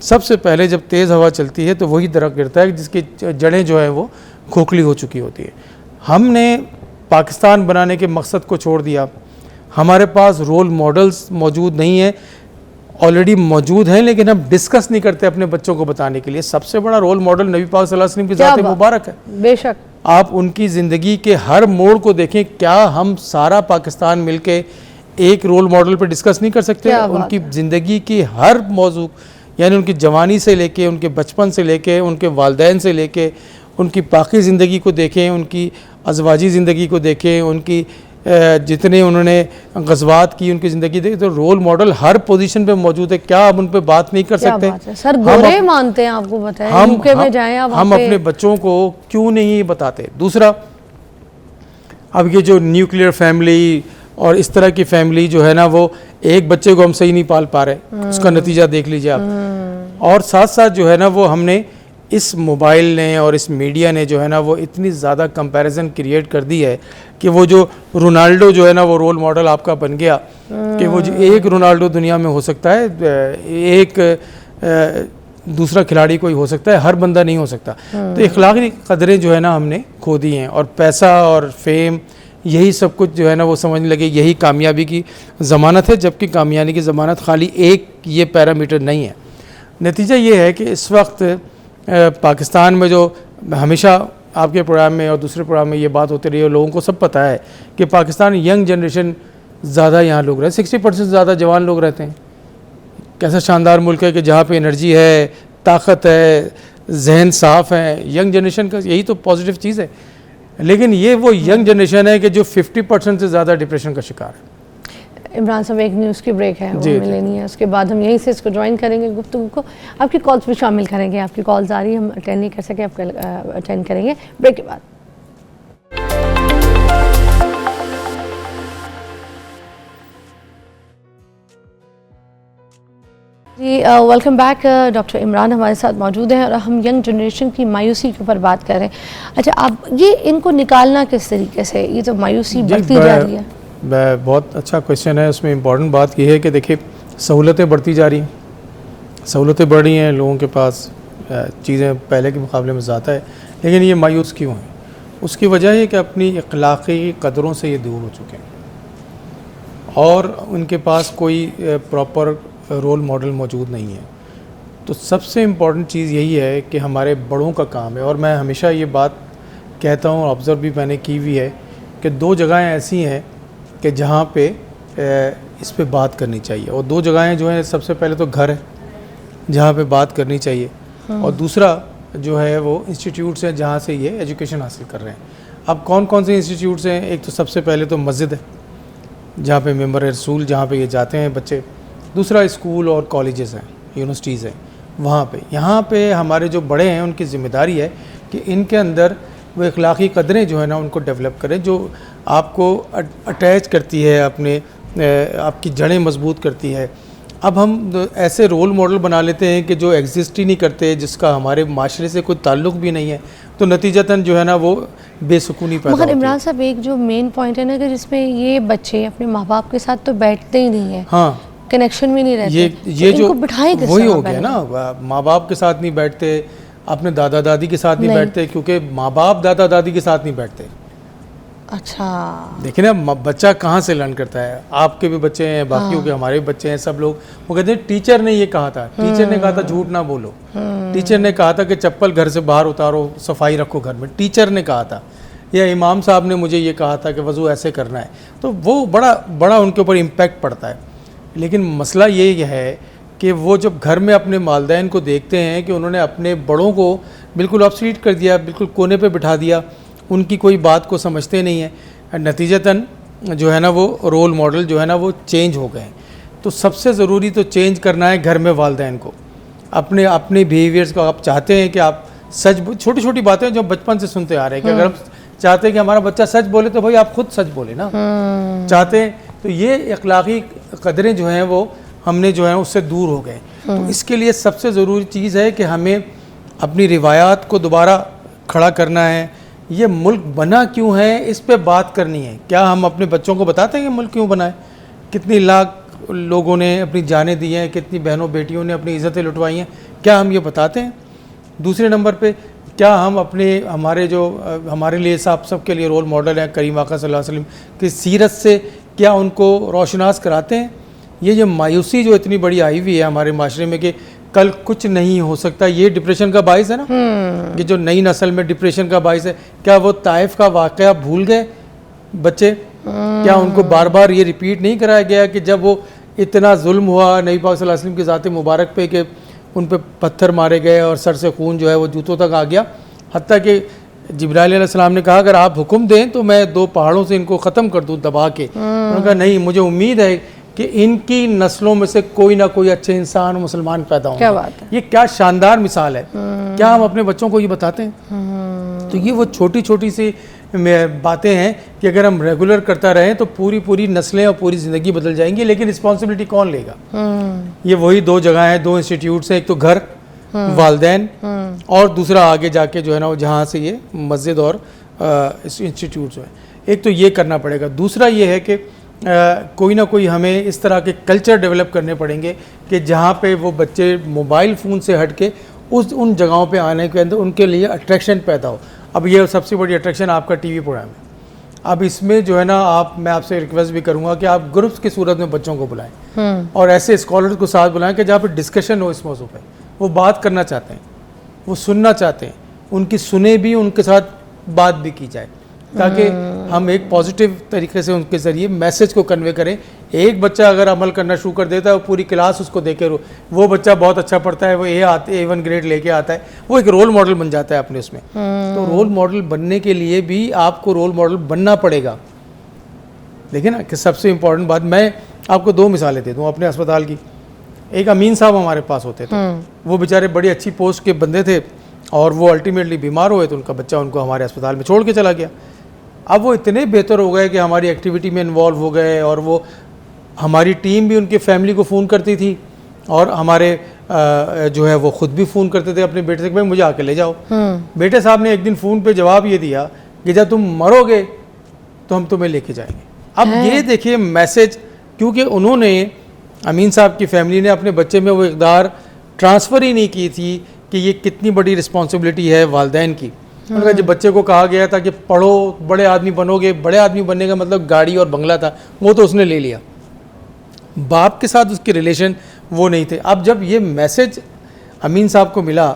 सबसे पहले जब तेज़ हवा चलती है तो वही दरख्त गिरता है जिसकी जड़ें जो है वो खोखली हो चुकी होती है। हमने पाकिस्तान बनाने के मकसद को छोड़ दिया। हमारे पास रोल मॉडल्स मौजूद नहीं है, ऑलरेडी मौजूद हैं, लेकिन हम डिस्कस नहीं करते अपने बच्चों को बताने के लिए। सबसे बड़ा रोल मॉडल नबी पाक सल्लल्लाहु अलैहि वसल्लम की ज़ात मुबारक है। बेशक आप उनकी ज़िंदगी के हर मोड़ को देखें, क्या हम सारा पाकिस्तान मिलके एक रोल मॉडल पर डिस्कस नहीं कर सकते? उनकी ज़िंदगी की हर मौजू, यानी उनकी जवानी से लेके, उनके बचपन से लेके, उनके वालिदैन से लेके, उनकी बाकी ज़िंदगी को देखें, उनकी अज़वाजी ज़िंदगी को देखें, उनकी जितने उन्होंने गज़वात की, उनकी ज़िंदगी देखें, तो रोल मॉडल हर पोजीशन पे मौजूद है। क्या आप उन पे बात नहीं कर सकते? सर गोरे मानते हैं, आपको बताएं, यूके में जाएं आप, हम अपने बच्चों को क्यों नहीं बताते? दूसरा, अब ये जो न्यूक्लियर फैमिली और इस तरह की फैमिली जो है ना, वो एक बच्चे को हम सही नहीं पाल पा रहे, उसका नतीजा देख लीजिए आप। और साथ साथ जो है ना, वो हमने इस मोबाइल ने और इस मीडिया ने जो है ना वो इतनी ज़्यादा कंपैरिजन क्रिएट कर दी है कि वो जो रोनाल्डो जो है ना वो रोल मॉडल आपका बन गया, कि वो जो एक रोनाल्डो दुनिया में हो सकता है, एक दूसरा खिलाड़ी कोई हो सकता है, हर बंदा नहीं हो सकता। तो इखलाकी कदरें जो है ना हमने खो दी हैं, और पैसा और फेम यही सब कुछ जो है ना वो समझने लगे यही कामयाबी की ज़मानत है, जबकि कामयाबी की ज़मानत खाली एक ये पैरामीटर नहीं है। नतीजा ये है कि इस वक्त पाकिस्तान में जो हमेशा आपके प्रोग्राम में और दूसरे प्रोग्राम में ये बात होती रही है, लोगों को सब पता है कि पाकिस्तान यंग जनरेशन ज़्यादा यहाँ लोग रहते हैं, 60% ज़्यादा जवान लोग रहते हैं। कैसा शानदार मुल्क है कि जहाँ पे एनर्जी है, ताकत है, जहन साफ़ है। यंग जनरेशन का यही तो पॉजिटिव चीज़ है। लेकिन ये वो यंग जनरेशन है कि जो 50% से ज़्यादा डिप्रेशन का शिकार है। इमरान साहब, एक न्यूज़ की ब्रेक है, वो हमें लेनी है, उसके बाद हम यहीं से इसको ज्वाइन करेंगे, गुफ्तगू को आपकी कॉल्स भी शामिल करेंगे। आपकी कॉल्स आ रही है, हम अटेंड नहीं कर सके, आप अटेंड करेंगे ब्रेक के बाद। जी वेलकम बैक। डॉक्टर इमरान हमारे साथ मौजूद हैं और हम यंग जनरेशन की मायूसी के ऊपर बात कर रहे हैं। अच्छा, आप ये इनको निकालना किस तरीके से, ये तो मायूसी बढ़ती जा रही है? बहुत अच्छा क्वेश्चन है। उसमें इम्पॉर्टेंट बात यह है कि देखिए, सहूलतें बढ़ती जा रही हैं, सहूलतें बढ़ रही हैं, लोगों के पास चीज़ें पहले के मुकाबले में ज़्यादा है, लेकिन ये मायूस क्यों हैं? उसकी वजह है कि अपनी अखलाकी कदरों से ये दूर हो चुके हैं और उनके पास कोई प्रॉपर रोल मॉडल मौजूद नहीं है। तो सबसे इम्पॉर्टेंट चीज़ यही है कि हमारे बड़ों का काम है, और मैं हमेशा ये बात कहता हूँ, ऑब्ज़र्व भी मैंने की हुई है, कि दो जगहें ऐसी हैं कि जहाँ पे इस पे बात करनी चाहिए, और दो जगहें जो हैं, सबसे पहले तो घर है जहाँ पे बात करनी चाहिए, और दूसरा जो है वो इंस्टीट्यूट्स हैं जहाँ से ये एजुकेशन हासिल कर रहे हैं। अब कौन कौन से इंस्टीट्यूट्स हैं? एक तो सबसे पहले तो मस्जिद है जहाँ पे मेंबर रसूल जहाँ पे ये जाते हैं बच्चे। दूसरा स्कूल और कॉलेजेस हैं, यूनिवर्सिटीज़ हैं, वहाँ पे यहाँ पे हमारे जो बड़े हैं उनकी ज़िम्मेदारी है कि इनके अंदर वो इखलाकी कदरें जो है ना उनको डेवलप करें, जो आपको अटैच करती है अपने, आपकी जड़ें मजबूत करती है। अब हम ऐसे रोल मॉडल बना लेते हैं कि जो एग्जिस्ट ही नहीं करते, जिसका हमारे माशरे से कोई ताल्लुक़ भी नहीं है, तो नतीजतन जो है ना वो बेसुकूनी पैदा होती है। मगर इमरान साहब, एक जो मेन पॉइंट है ना कि जिसमें ये बच्चे अपने माँ बाप के साथ तो बैठते ही नहीं है, हाँ, कनेक्शन भी नहीं रहते, ये तो जो बिठाएं किस वही तरह हो गया ना, माँ बाप के साथ नहीं बैठते, अपने दादा दादी के साथ नहीं बैठते, क्योंकि माँ बाप दादा दादी के साथ नहीं बैठते। अच्छा, देखिए ना, बच्चा कहाँ से लर्न करता है? आपके भी बच्चे हैं, बाकियों के हमारे भी बच्चे हैं, सब लोग वो कहते हैं टीचर ने ये कहा था, टीचर ने कहा था झूठ ना बोलो, टीचर ने कहा था कि चप्पल घर से बाहर उतारो, सफाई रखो घर में, टीचर ने कहा था, या इमाम साहब ने मुझे ये कहा था कि वज़ू ऐसे करना है। तो वो बड़ा उनके ऊपर इम्पैक्ट पड़ता है। लेकिन मसला ये है कि वो जब घर में अपने वालिदैन को देखते हैं कि उन्होंने अपने बड़ों को बिल्कुल ऑब्सोलीट कर दिया, बिल्कुल कोने पे बिठा दिया, उनकी कोई बात को समझते नहीं है, नतीजतन जो है ना वो रोल मॉडल जो है ना वो चेंज हो गए। तो सबसे ज़रूरी तो चेंज करना है घर में वालिदैन को, अपने बिहेवियर्स को। आप चाहते हैं कि आप सच, छोटी छोटी बातें जो बचपन से सुनते आ रहे हैं कि अगर हम चाहते हैं कि हमारा बच्चा सच बोले तो भाई आप खुद सच बोले ना, चाहते हैं। तो ये अखलाकी कदरें जो हैं वो हमने जो है उससे दूर हो गए। तो इसके लिए सबसे ज़रूरी चीज़ है कि हमें अपनी रिवायात को दोबारा खड़ा करना है। ये मुल्क बना क्यों है, इस पे बात करनी है। क्या हम अपने बच्चों को बताते हैं कि मुल्क क्यों बना है? कितनी लाख लोगों ने अपनी जानें दी हैं, कितनी बहनों बेटियों ने अपनी इज़्ज़तें लुटवाई हैं, क्या हम ये बताते हैं? दूसरे नंबर पे क्या हम हमारे लिए सबके लिए रोल मॉडल हैं करीम आका सल्लल्लाहु अलैहि वसल्लम की सीरत से क्या उनको रोशनास कराते हैं? ये मायूसी जो इतनी बड़ी आई हुई है हमारे माशरे में कि कल कुछ नहीं हो सकता, ये डिप्रेशन का बाइस है ना। ये जो नई नस्ल में डिप्रेशन का बाइस है, क्या वो ताइफ का वाक़या भूल गए बच्चे? क्या उनको बार बार ये रिपीट नहीं कराया गया कि जब वो इतना जुल्म हुआ नबी पाक सल्लल्लाहु अलैहि वसल्लम की ज़ात मुबारक पे कि उन पे पत्थर मारे गए और सर से खून जो है वो जूतों तक आ गया, हत्ता कि जिब्राइल अलैहिस्सलाम ने कहा अगर आप हुक्म दें तो मैं 2 पहाड़ों से इनको ख़त्म कर दूँ दबा के। उन्होंने कहा नहीं, मुझे उम्मीद है कि इनकी नस्लों में से कोई ना कोई अच्छे इंसान मुसलमान पैदा होंगे। क्या बात है। ये क्या शानदार मिसाल है। क्या हम अपने बच्चों को ये बताते हैं? तो ये वो छोटी छोटी सी बातें हैं कि अगर हम रेगुलर करता रहें तो पूरी नस्लें और पूरी ज़िंदगी बदल जाएंगी। लेकिन रिस्पॉन्सिबिलिटी कौन लेगा? ये वही 2 जगह हैं, 2 इंस्टीट्यूट्स हैं, एक तो घर वालदैन और दूसरा आगे जाके जो है ना जहाँ से ये मस्जिद और इंस्टीट्यूट्स हैं। एक तो ये करना पड़ेगा। दूसरा ये है कि कोई ना कोई हमें इस तरह के कल्चर डेवलप करने पड़ेंगे कि जहाँ पे वो बच्चे मोबाइल फ़ोन से हट के उन जगहों पे आने के अंदर उनके लिए अट्रैक्शन पैदा हो। अब ये सबसे बड़ी अट्रैक्शन आपका टीवी प्रोग्राम है। अब इसमें जो है ना मैं आपसे रिक्वेस्ट भी करूँगा कि आप ग्रुप्स की सूरत में बच्चों को बुलाएं और ऐसे स्कॉलर्स को साथ बुलाएं कि जहाँ पर डिस्कशन हो इस मौजू पर। वो बात करना चाहते हैं, वो सुनना चाहते हैं, उनकी सुने भी, उनके साथ बात भी की जाए ताकि हम एक पॉजिटिव तरीके से उनके ज़रिए मैसेज को कन्वे करें। एक बच्चा अगर अमल करना शुरू कर देता है, पूरी क्लास उसको देखे वो बच्चा बहुत अच्छा पढ़ता है, वो A1 ग्रेड लेके आता है, वो एक रोल मॉडल बन जाता है अपने उसमें। तो रोल मॉडल बनने के लिए भी आपको रोल मॉडल बनना पड़ेगा। देखिए ना कि सबसे इम्पोर्टेंट बात, मैं आपको 2 मिसालें दे दूँ अपने अस्पताल की। एक अमीन साहब हमारे पास होते थे, वो बेचारे बड़ी अच्छी पोस्ट के बंदे थे और वो अल्टीमेटली बीमार हुए तो उनका बच्चा उनको हमारे अस्पताल में छोड़ के चला गया। अब वो इतने बेहतर हो गए कि हमारी एक्टिविटी में इन्वॉल्व हो गए और वो हमारी टीम भी उनके फैमिली को फ़ोन करती थी और हमारे जो है वो ख़ुद भी फ़ोन करते थे अपने बेटे से कि भाई मुझे आके ले जाओ। बेटे साहब ने एक दिन फ़ोन पे जवाब ये दिया कि जब तुम मरोगे तो हम तुम्हें लेके जाएंगे। अब ये देखिए मैसेज, क्योंकि उन्होंने अमीन साहब की फैमिली ने अपने बच्चे में वो इक़दार ट्रांसफ़र ही नहीं की थी कि ये कितनी बड़ी रिस्पॉन्सिबिलिटी है वालिदैन की। उनका जब बच्चे को कहा गया था कि पढ़ो, बड़े आदमी बनोगे, बड़े आदमी बनने का मतलब गाड़ी और बंगला था, वो तो उसने ले लिया। बाप के साथ उसके रिलेशन वो नहीं थे। अब जब ये मैसेज अमीन साहब को मिला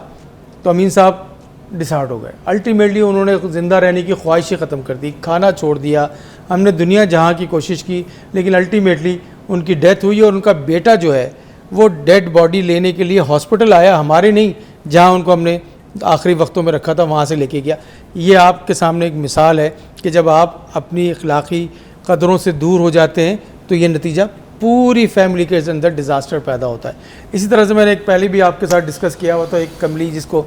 तो अमीन साहब डिसहार्ट हो गए। अल्टीमेटली उन्होंने ज़िंदा रहने की ख्वाहिश ख़त्म कर दी, खाना छोड़ दिया। हमने दुनिया जहाँ की कोशिश की लेकिन अल्टीमेटली उनकी डेथ हुई और उनका बेटा जो है वो डेड बॉडी लेने के लिए हॉस्पिटल आया, हमारे नहीं, जहाँ उनको हमने आखिरी वक्तों में रखा था वहाँ से लेके गया। ये आपके सामने एक मिसाल है कि जब आप अपनी अखलाक़ी कदरों से दूर हो जाते हैं तो ये नतीजा पूरी फैमिली के अंदर डिज़ास्टर पैदा होता है। इसी तरह से मैंने एक पहले भी आपके साथ डिस्कस किया हुआ था, एक कमली जिसको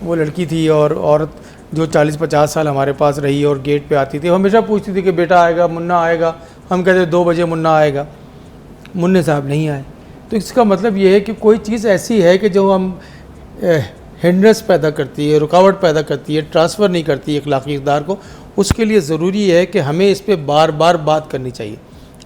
वो लड़की थी और औरत जो 40-50 साल हमारे पास रही और गेट पे आती थी, हमेशा पूछती थी कि बेटा आएगा, मुन्ना आएगा। हम कहते 2 बजे मुन्ना आएगा, मुन्ने साहब नहीं आए। तो इसका मतलब ये है कि कोई चीज़ ऐसी है कि जो हम हिंड्रेंस पैदा करती है, रुकावट पैदा करती है, ट्रांसफ़र नहीं करती है अखलाक़ी इक़दार को। उसके लिए ज़रूरी है कि हमें इस पर बार बार बात करनी चाहिए।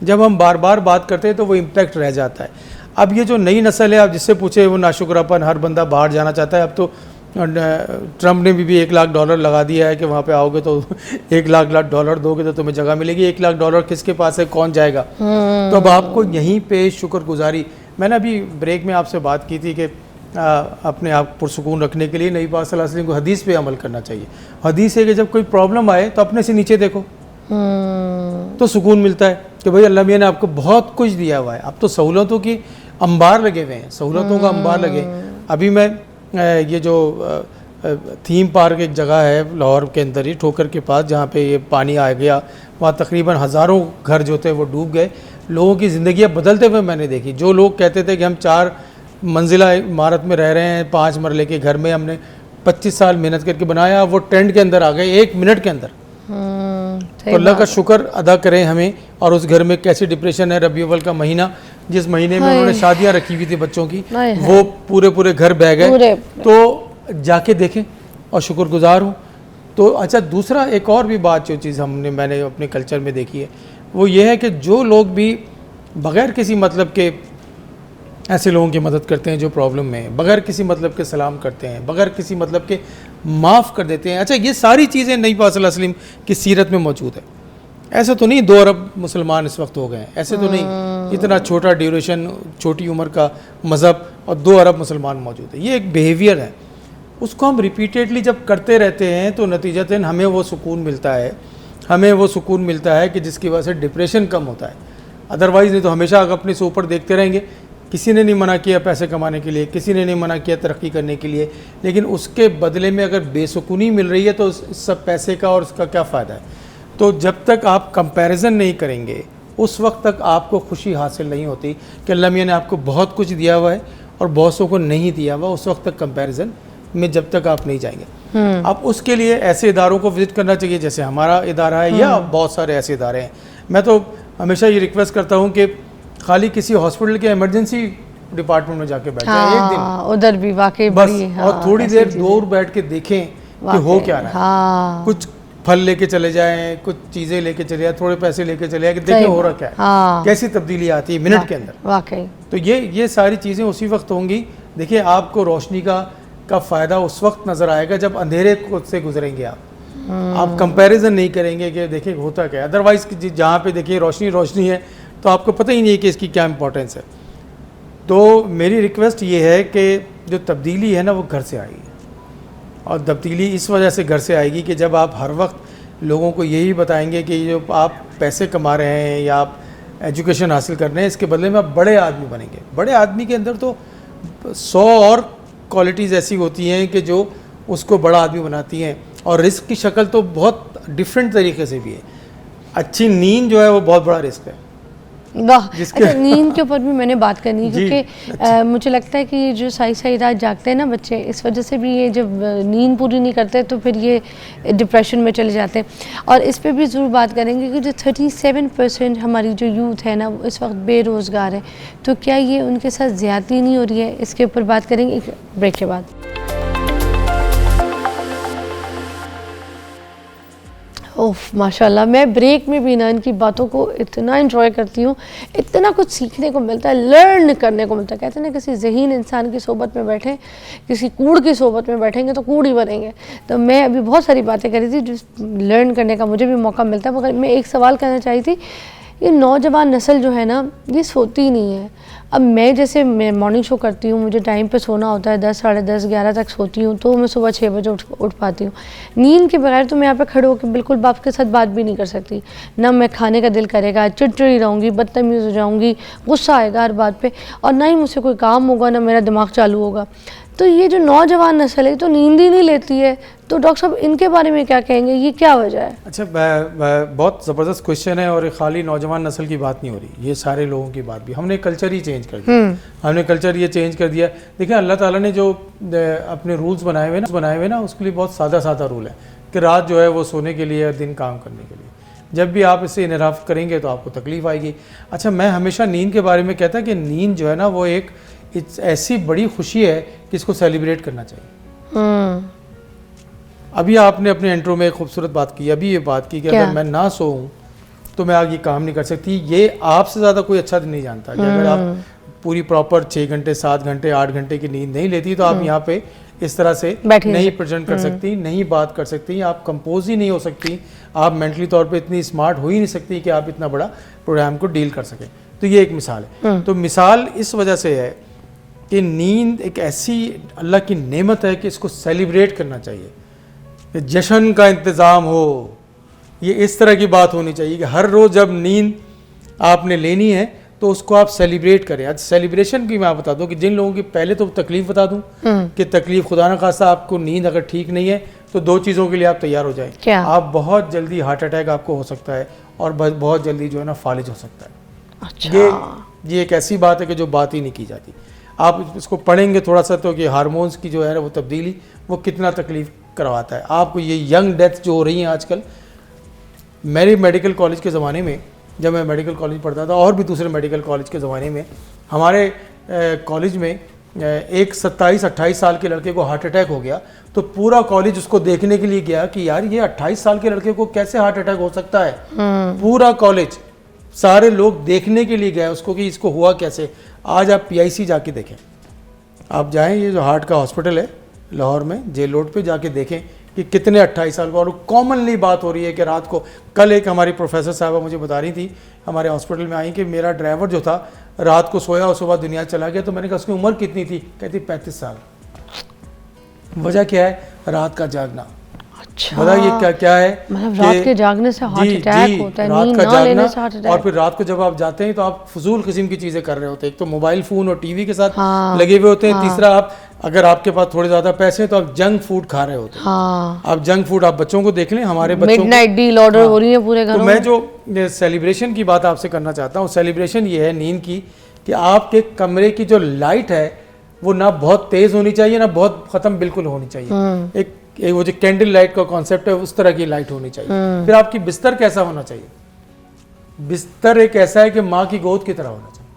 जब हम बार बार बात करते हैं तो वो इम्पैक्ट रह जाता है। अब ये जो नई नस्ल है, आप जिससे पूछे वो नाशुक्रापन, हर बंदा बाहर जाना चाहता है। अब तो ट्रंप ने भी $1 लाख लगा दिया है कि वहाँ पे आओगे तो $1 लाख दोगे तो तुम्हें जगह मिलेगी। $1 लाख किसके पास है, कौन जाएगा? तो अब आपको यहीं पे शुक्रगुजारी, मैंने अभी ब्रेक में आपसे बात की थी कि अपने आप पुरसुकून रखने के लिए नबी पाक सल्लल्लाहु अलैहि वसल्लम को हदीस पे अमल करना चाहिए। हदीस है कि जब कोई प्रॉब्लम आए तो अपने से नीचे देखो तो सुकून मिलता है कि भाई अल्लाह मियाँ ने आपको बहुत कुछ दिया हुआ है। अब तो सहूलतों की अंबार लगे हुए हैं, सहूलतों का अंबार लगे। अभी मैं ये जो थीम पार्क एक जगह है लाहौर के अंदर ही, ठोकर के पास, जहाँ पे ये पानी आ गया, वहाँ तकरीबन हज़ारों घर जो थे वो डूब गए। लोगों की ज़िंदगियाँ बदलते हुए मैंने देखी। जो लोग कहते थे कि हम 4 मंजिला इमारत में रह रहे हैं, 5 मरले के घर में हमने 25 साल मेहनत करके बनाया, वो ट्रेंड के अंदर आ गए 1 मिनट के अंदर। तो अल्लाह का शुक्र अदा करें हमें। और उस घर में कैसी डिप्रेशन है, रबी अव्वल का महीना जिस महीने में हाय। उन्होंने शादियां रखी हुई थी बच्चों की, हाय हाय। वो पूरे पूरे घर बह गए। पूरे। तो जाके देखें और शुक्रगुजार हूँ। तो अच्छा, दूसरा एक और भी बात जो चीज़ मैंने अपने कल्चर में देखी है वो ये है कि जो लोग भी बग़ैर किसी मतलब के ऐसे लोगों की मदद करते हैं जो प्रॉब्लम में हैं, बग़ैर किसी मतलब के सलाम करते हैं, बग़ैर किसी मतलब के माफ़ कर देते हैं। अच्छा, ये सारी चीज़ें नबी पाक सल्लल्लाहु अलैहि वसल्लम की सीरत में मौजूद है। ऐसा तो नहीं 2 अरब मुसलमान इस वक्त हो गए हैं, ऐसे तो नहीं, इतना छोटा ड्यूरेशन, छोटी उम्र का मज़हब और 2 अरब मुसलमान मौजूद है। ये एक बिहेवियर है, उसको हम रिपीटेडली जब करते रहते हैं तो नतीजतन हमें वो सुकून मिलता है, हमें वो सुकून मिलता है कि जिसकी वजह से डिप्रेशन कम होता है। अदरवाइज़ नहीं तो हमेशा अपने से ऊपर देखते रहेंगे। किसी ने नहीं मना किया पैसे कमाने के लिए, किसी ने नहीं मना किया तरक्की करने के लिए, लेकिन उसके बदले में अगर बेसुकूनी मिल रही है तो इस सब पैसे का और उसका क्या फ़ायदा है। तो जब तक आप कंपैरिजन नहीं करेंगे उस वक्त तक आपको खुशी हासिल नहीं होती कि अल्लाह मियां ने आपको बहुत कुछ दिया हुआ है और बहुतों को नहीं दिया हुआ। उस वक्त तक कंपैरिजन में जब तक आप नहीं जाएंगे। अब उसके लिए ऐसे इदारों को विज़िट करना चाहिए जैसे हमारा इदारा है या बहुत सारे ऐसे इदारे हैं। मैं तो हमेशा ये रिक्वेस्ट करता हूँ कि खाली किसी हॉस्पिटल के इमरजेंसी डिपार्टमेंट में जाके बैठ जाएं एक दिन, उधर भी वाकई बस, बड़ी, और थोड़ी ऐसी देर चीज़ें। दूर बैठ के देखें कि हो क्या रहा है। हाँ, कुछ फल लेके चले जाएं, कुछ चीज़ें लेके चले जाएं, थोड़े पैसे लेके चले जाएं कि सही देखें हो बात। रहा क्या है, हाँ। कैसी तब्दीली आती है मिनट के अंदर। वाकई तो ये सारी चीज़ें उसी वक्त होंगी। देखिए, आपको रोशनी का फ़ायदा उस वक्त नज़र आएगा जब अंधेरे से गुजरेंगे आप कंपैरिजन नहीं करेंगे कि देखिए होता क्या है। अदरवाइज़ जहाँ पे देखिए रोशनी है तो आपको पता ही नहीं है कि इसकी क्या इंपॉर्टेंस है। तो मेरी रिक्वेस्ट ये है कि जो तब्दीली है ना वो घर से आएगी, और तब्दीली इस वजह से घर से आएगी कि जब आप हर वक्त लोगों को यही बताएंगे कि जो आप पैसे कमा रहे हैं या आप एजुकेशन हासिल कर रहे हैं इसके बदले में आप बड़े आदमी बनेंगे। बड़े आदमी के अंदर तो 100 और क्वालिटीज़ ऐसी होती हैं कि जो उसको बड़ा आदमी बनाती हैं, और रिस्क की शक्ल तो बहुत डिफरेंट तरीके से भी है। अच्छी नींद जो है वो बहुत बड़ा रिस्क है। वाह, जिसके- अच्छा, नींद के ऊपर भी मैंने बात करनी है जी, क्योंकि मुझे लगता है कि ये जो सही रात जागते हैं ना बच्चे, इस वजह से भी ये जब नींद पूरी नहीं करते तो फिर ये डिप्रेशन में चले जाते हैं। और इस पे भी ज़रूर बात करेंगे कि जो 37% हमारी जो यूथ है ना वो इस वक्त बेरोज़गार है, तो क्या ये उनके साथ ज़्यादती नहीं हो रही है, इसके ऊपर बात करेंगे एक ब्रेक के बाद। ओफ माशाल्लाह, मैं ब्रेक में भी ना इनकी बातों को इतना एंजॉय करती हूँ, इतना कुछ सीखने को मिलता है, लर्न करने को मिलता है। कहते हैं ना, किसी ज़हीन इंसान की सोबत में बैठे, किसी कूड़ की सोबत में बैठेंगे तो कूड़ ही बनेंगे। तो मैं अभी बहुत सारी बातें कर रही थी जो लर्न करने का मुझे भी मौका मिलता है, मगर मैं एक सवाल कहना चाही थी, ये नौजवान नस्ल जो है ना ये सोती नहीं है। अब मैं जैसे मैं मॉर्निंग शो करती हूँ, मुझे टाइम पे सोना होता है, 10, साढ़े 10, 11 तक सोती हूँ, तो मैं सुबह 6 बजे उठ पाती हूँ। नींद के बगैर तो मैं यहाँ पे खड़े होकर बिल्कुल बाप के साथ बात भी नहीं कर सकती। ना मैं खाने का दिल करेगा, चिड़चिड़ी रहूँगी, बदतमीज़ हो जाऊँगी, गुस्सा आएगा हर बात पे, और ना ही मुझसे कोई काम होगा, ना मेरा दिमाग चालू होगा। तो ये जो नौजवान नस्ल है तो नींद ही नहीं लेती है, तो डॉक्टर साहब इनके बारे में क्या कहेंगे, ये क्या वजह है? अच्छा, बहुत ज़बरदस्त क्वेश्चन है, और खाली नौजवान नस्ल की बात नहीं हो रही, ये सारे लोगों की बात भी। हमने कल्चर ही चेंज कर दिया, हमने कल्चर ये चेंज कर दिया। देखिए, अल्लाह ताला ने जो अपने रूल्स बनाए हुए ना उसके लिए बहुत सादा रूल है कि रात जो है वो सोने के लिए, दिन काम करने के लिए। जब भी आप इससे इनहराफ करेंगे तो आपको तकलीफ़ आएगी। अच्छा, मैं हमेशा नींद के बारे में कहता कि नींद जो है ना वो एक ऐसी बड़ी खुशी है कि इसको सेलिब्रेट करना चाहिए। अभी आपने अपने इंट्रो में एक खूबसूरत बात की, अभी ये बात की कि अगर मैं ना सोऊं तो मैं आगे काम नहीं कर सकती। ये आपसे ज़्यादा कोई अच्छा नहीं जानता कि अगर आप पूरी प्रॉपर 6 घंटे, 7 घंटे, 8 घंटे की नींद नहीं लेती तो आप यहाँ पे इस तरह से नहीं प्रेजेंट कर सकती, नहीं बात कर सकती, आप कंपोज ही नहीं हो सकती, आप मेंटली तौर पे इतनी स्मार्ट हो ही नहीं सकती कि आप इतना बड़ा प्रोग्राम को डील कर सकें। तो ये एक मिसाल है। तो मिसाल इस वजह से है कि नींद एक ऐसी अल्लाह की नेमत है कि इसको सेलिब्रेट करना चाहिए, कि जश्न का इंतज़ाम हो। ये इस तरह की बात होनी चाहिए कि हर रोज़ जब नींद आपने लेनी है तो उसको आप सेलिब्रेट करें। आज सेलिब्रेशन की मैं बता दूं कि जिन लोगों की, पहले तो तकलीफ़ बता दूं कि तकलीफ़ खुदा न खास्ता आपको नींद अगर ठीक नहीं है तो 2 चीज़ों के लिए आप तैयार हो जाएं। क्या? आप बहुत जल्दी हार्ट अटैक आपको हो सकता है, और बहुत जल्दी जो है ना फालिज हो सकता है। अच्छा। ये एक ऐसी बात है कि जो बात ही नहीं की जाती। आप इसको पढ़ेंगे थोड़ा सा तो कि हार्मोन्स की जो है वो तब्दीली वो कितना तकलीफ़ करवाता है आपको। ये यंग डेथ जो हो रही हैं आजकल, मेरे मेडिकल कॉलेज के ज़माने में जब मैं मेडिकल कॉलेज पढ़ता था और भी दूसरे मेडिकल कॉलेज के ज़माने में, हमारे कॉलेज में एक 27-28 साल के लड़के को हार्ट अटैक हो गया तो पूरा कॉलेज उसको देखने के लिए गया कि यार ये 28 साल के लड़के को कैसे हार्ट अटैक हो सकता है। पूरा कॉलेज, सारे लोग देखने के लिए गए उसको कि इसको हुआ कैसे। आज आप PIC जाके देखें, आप जाएं, ये जो हार्ट का हॉस्पिटल है लाहौर में, जेल रोड पे जाके देखें कि कितने 28 साल को। और कॉमनली बात हो रही है कि रात को, कल एक हमारी प्रोफेसर साहबा मुझे बता रही थी, हमारे हॉस्पिटल में आई कि मेरा ड्राइवर जो था रात को सोया और सुबह दुनिया चला गया। तो मैंने कहा उसकी उम्र कितनी थी? कहती 35 साल। वजह क्या है? रात का जागना। अच्छा, बताइए क्या है? मतलब रात के जागने से हार्ट अटैक होता है, रात नींद का ना जागना। लेने से हार्ट अटैक। और फिर रात को जब आप जाते हैं तो आप फजूल किस्म की चीज़ें कर रहे होते हैं। एक तो मोबाइल फ़ोन और टीवी के साथ हाँ, लगे हुए होते हैं। तीसरा, आप अगर आपके पास थोड़े ज़्यादा पैसे हैं तो आप जंक फूड खा रहे होते हैं। हाँ, आप जंक फूड, आप बच्चों को देख लें, हमारे बच्चों को मिडनाइट डील ऑर्डर हो रही है पूरे घरों तो में। मैं जो सेलिब्रेशन की बात आपसे करना चाहता हूँ, सेलिब्रेशन ये है नींद की कि आपके कमरे की जो लाइट है वो ना बहुत तेज़ होनी चाहिए ना बहुत ख़त्म बिल्कुल होनी चाहिए। एक वो जो कैंडल लाइट का कॉन्सेप्ट है उस तरह की लाइट होनी चाहिए। फिर आपकी बिस्तर कैसा होना चाहिए? बिस्तर एक ऐसा है कि माँ की गोद की तरह होना चाहिए,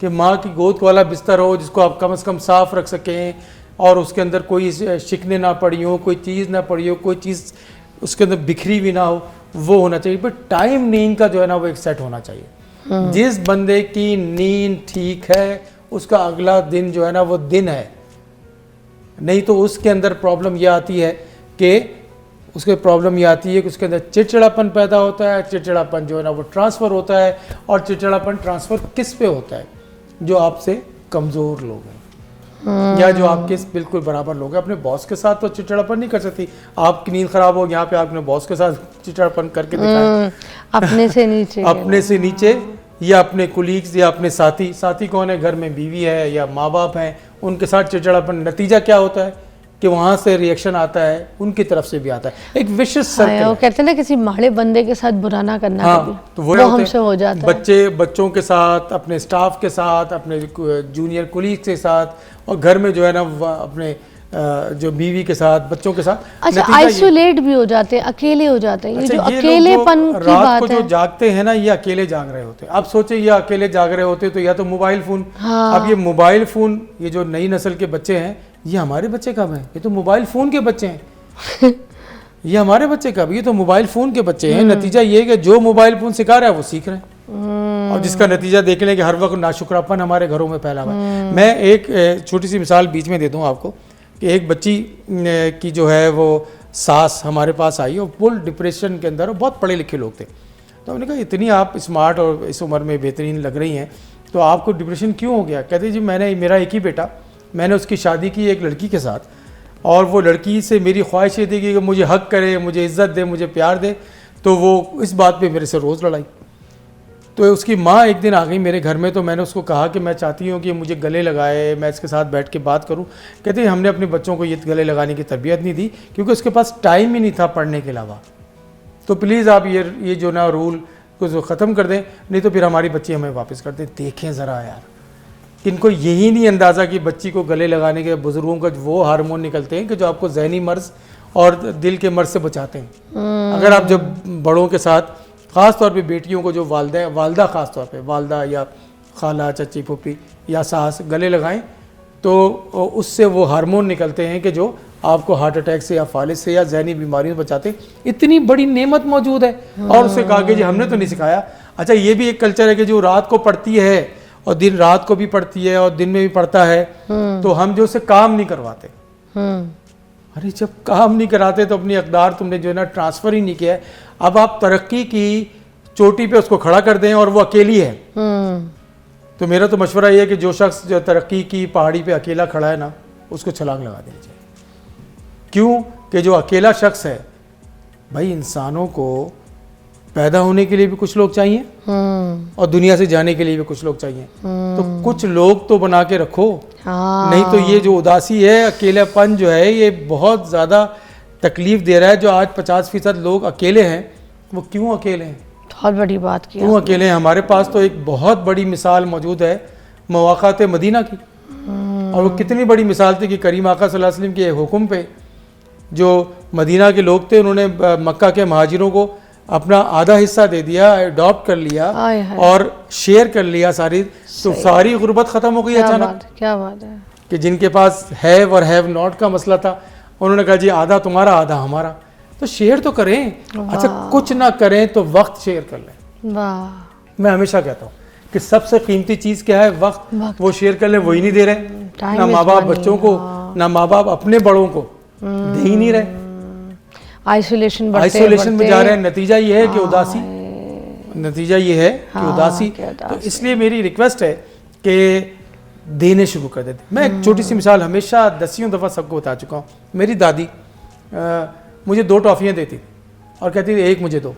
कि माँ की गोद वाला बिस्तर हो जिसको आप कम से कम साफ रख सकें और उसके अंदर कोई शिकने ना पड़ी हो, कोई चीज़ ना पड़ी हो, कोई चीज़ उसके अंदर बिखरी भी ना हो, वो होना चाहिए। पर टाइम नींद का जो है ना वो एक सेट होना चाहिए। जिस बंदे की नींद ठीक है उसका अगला दिन जो है ना वो दिन है। नहीं तो उसके अंदर प्रॉब्लम ये आती है कि उसके अंदर चिड़चिड़ापन पैदा होता है। चिड़चिड़ापन जो है ना वो ट्रांसफ़र होता है। और चिड़चिड़ापन ट्रांसफ़र किस पे होता है? जो आपसे कमज़ोर लोग हैं या जो आपके बिल्कुल बराबर लोग हैं। अपने बॉस के साथ तो चिड़चिड़ापन नहीं कर सकती। आपकी नींद ख़राब हो, यहाँ पे आपने बॉस के साथ चिड़चिड़ापन करके दिखाया। अपने से नीचे अपने से नीचे या अपने कुलीग्स या अपने साथी कौन है? घर में बीवी है या माँ बाप हैं, उनके साथ चिड़चिड़ापन। नतीजा क्या होता है कि वहाँ से रिएक्शन आता है, उनकी तरफ से भी आता है। एक विशेष सर्कल। वो कहते हैं ना किसी माड़े बंदे के साथ बुरा ना करना। हाँ, कभी तो वो हमसे हो जाता है। बच्चों के साथ, अपने स्टाफ के साथ, अपने जूनियर कुलीग के साथ, और घर में जो है ना अपने जो बीवी के साथ, बच्चों के साथ। अच्छा, आइसोलेट भी हो जाते हैं, अकेले हो जाते हैं। अच्छा, ये जो ये अकेलेपन की रात बात को है, जो जागते हैं ना ये अकेले जाग रहे होते हैं। आप सोचे ये अकेले जाग रहे होते तो या तो मोबाइल फ़ोन। हाँ। अब ये मोबाइल फ़ोन, ये जो नई नस्ल के बच्चे हैं, ये हमारे बच्चे कब हैं? ये तो मोबाइल फ़ोन के बच्चे हैं। ये हमारे बच्चे कब? ये तो मोबाइल फ़ोन के बच्चे हैं। नतीजा ये है कि जो मोबाइल फ़ोन सिखा रहा है वो सीख रहे हैं। और जिसका नतीजा देख लें कि हर वक्त नाशुक्रापन हमारे घरों में फैला हुआ है। मैं एक छोटी सी मिसाल बीच में दे दूँ आपको कि एक बच्ची की जो है वो सास हमारे पास आई और फुल डिप्रेशन के अंदर, और बहुत पढ़े लिखे लोग थे। तो हमने कहा इतनी आप स्मार्ट और इस उम्र में बेहतरीन लग रही हैं, तो आपको डिप्रेशन क्यों हो गया? कहते जी मेरा एक ही बेटा, मैंने उसकी शादी की एक लड़की के साथ, और वो लड़की से मेरी ख्वाहिश ये थी कि मुझे हक करे, मुझे इज़्ज़त दे, मुझे प्यार दे। तो वो इस बात पे मेरे से रोज़ लड़ाई। तो उसकी माँ एक दिन आ गई मेरे घर में, तो मैंने उसको कहा कि मैं चाहती हूँ कि मुझे गले लगाए, मैं इसके साथ बैठ के बात करूँ। कहते हमने अपने बच्चों को ये गले लगाने की तरबियत नहीं दी क्योंकि उसके पास टाइम ही नहीं था पढ़ने के अलावा। तो प्लीज़ आप ये जो ना रूल को ख़त्म कर दें, नहीं तो फिर हमारी बच्ची हमें वापस कर दें। देखें ज़रा यार, इनको यही नहीं अंदाज़ा कि बच्ची को गले लगाने के बुज़ुर्गों का वो हार्मोन निकलते हैं कि जो आपको जहनी मर्ज़ और दिल के मर्ज़ से बचाते हैं। अगर आप जब बड़ों के साथ, ख़ास तौर पे बेटियों को जो वालदा ख़ास तौर पे वालदा या खाला, चची, फूफी या सास गले लगाएं तो उससे वो हार्मोन निकलते हैं कि जो आपको हार्ट अटैक से या फालिज से या जहनी बीमारियों से बचाते हैं। इतनी बड़ी नेमत मौजूद है और उससे कहा कि जी हमने तो नहीं सिखाया। अच्छा, ये भी एक कल्चर है कि जो रात को पढ़ती है और दिन रात को भी पढ़ती है और दिन में भी पढ़ता है, तो हम जो उससे काम नहीं करवाते। अरे जब काम नहीं कराते तो अपनी अक़दार तुमने जो है ना ट्रांसफ़र ही नहीं किया है। अब आप तरक्की की चोटी पे उसको खड़ा कर दें और वो अकेली है। तो मेरा तो मशवरा ये है कि जो शख्स जो तरक्की की पहाड़ी पे अकेला खड़ा है ना, उसको छलांग लगा देनी चाहिए। क्यों कि जो अकेला शख्स है, भाई इंसानों को पैदा होने के लिए भी कुछ लोग चाहिए और दुनिया से जाने के लिए भी कुछ लोग चाहिए। तो कुछ लोग तो बना के रखो। नहीं तो ये जो उदासी है, अकेलापन जो है, ये बहुत ज़्यादा तकलीफ़ दे रहा है। जो आज 50% लोग अकेले हैं, वो क्यों अकेले हैं? बहुत बड़ी बात की। क्यों अकेले हैं? हमारे पास तो एक बहुत बड़ी मिसाल मौजूद है मवाक़ात मदीना की। और वो कितनी बड़ी मिसाल थी कि करीम आका सल्लल्लाहु अलैहि वसल्लम के हुक्म पे जो मदीना के लोग थे, उन्होंने मक्का के महाजिरों को अपना आधा हिस्सा दे दिया, अडॉप्ट कर लिया आय हाय। और शेयर कर लिया सारी, तो सारी गुर्बत ख़त्म हो गई अचानक। क्या बात है। कि जिनके पास हैव और हैव नॉट का मसला था, उन्होंने कहा जी आधा तुम्हारा आधा हमारा, तो शेयर तो करें। अच्छा कुछ ना करें तो वक्त शेयर कर लें। वाह। मैं हमेशा कहता हूँ कि सबसे कीमती चीज़ क्या है? वक्त। वो शेयर कर लें, वही नहीं दे रहे, Time ना is माँ बाप money, बच्चों को, ना माँ बाप अपने बड़ों को दे ही नहीं रहे। आइसोलेशन में जा रहे हैं। नतीजा ये है कि उदासी, नतीजा ये है कि उदासी। तो इसलिए मेरी रिक्वेस्ट है कि देने शुरू कर देते। मैं एक छोटी सी मिसाल हमेशा दसियों दफ़ा सबको बता चुका हूँ। मेरी दादी मुझे 2 टॉफ़ियाँ देती थी और कहती थी एक मुझे दो,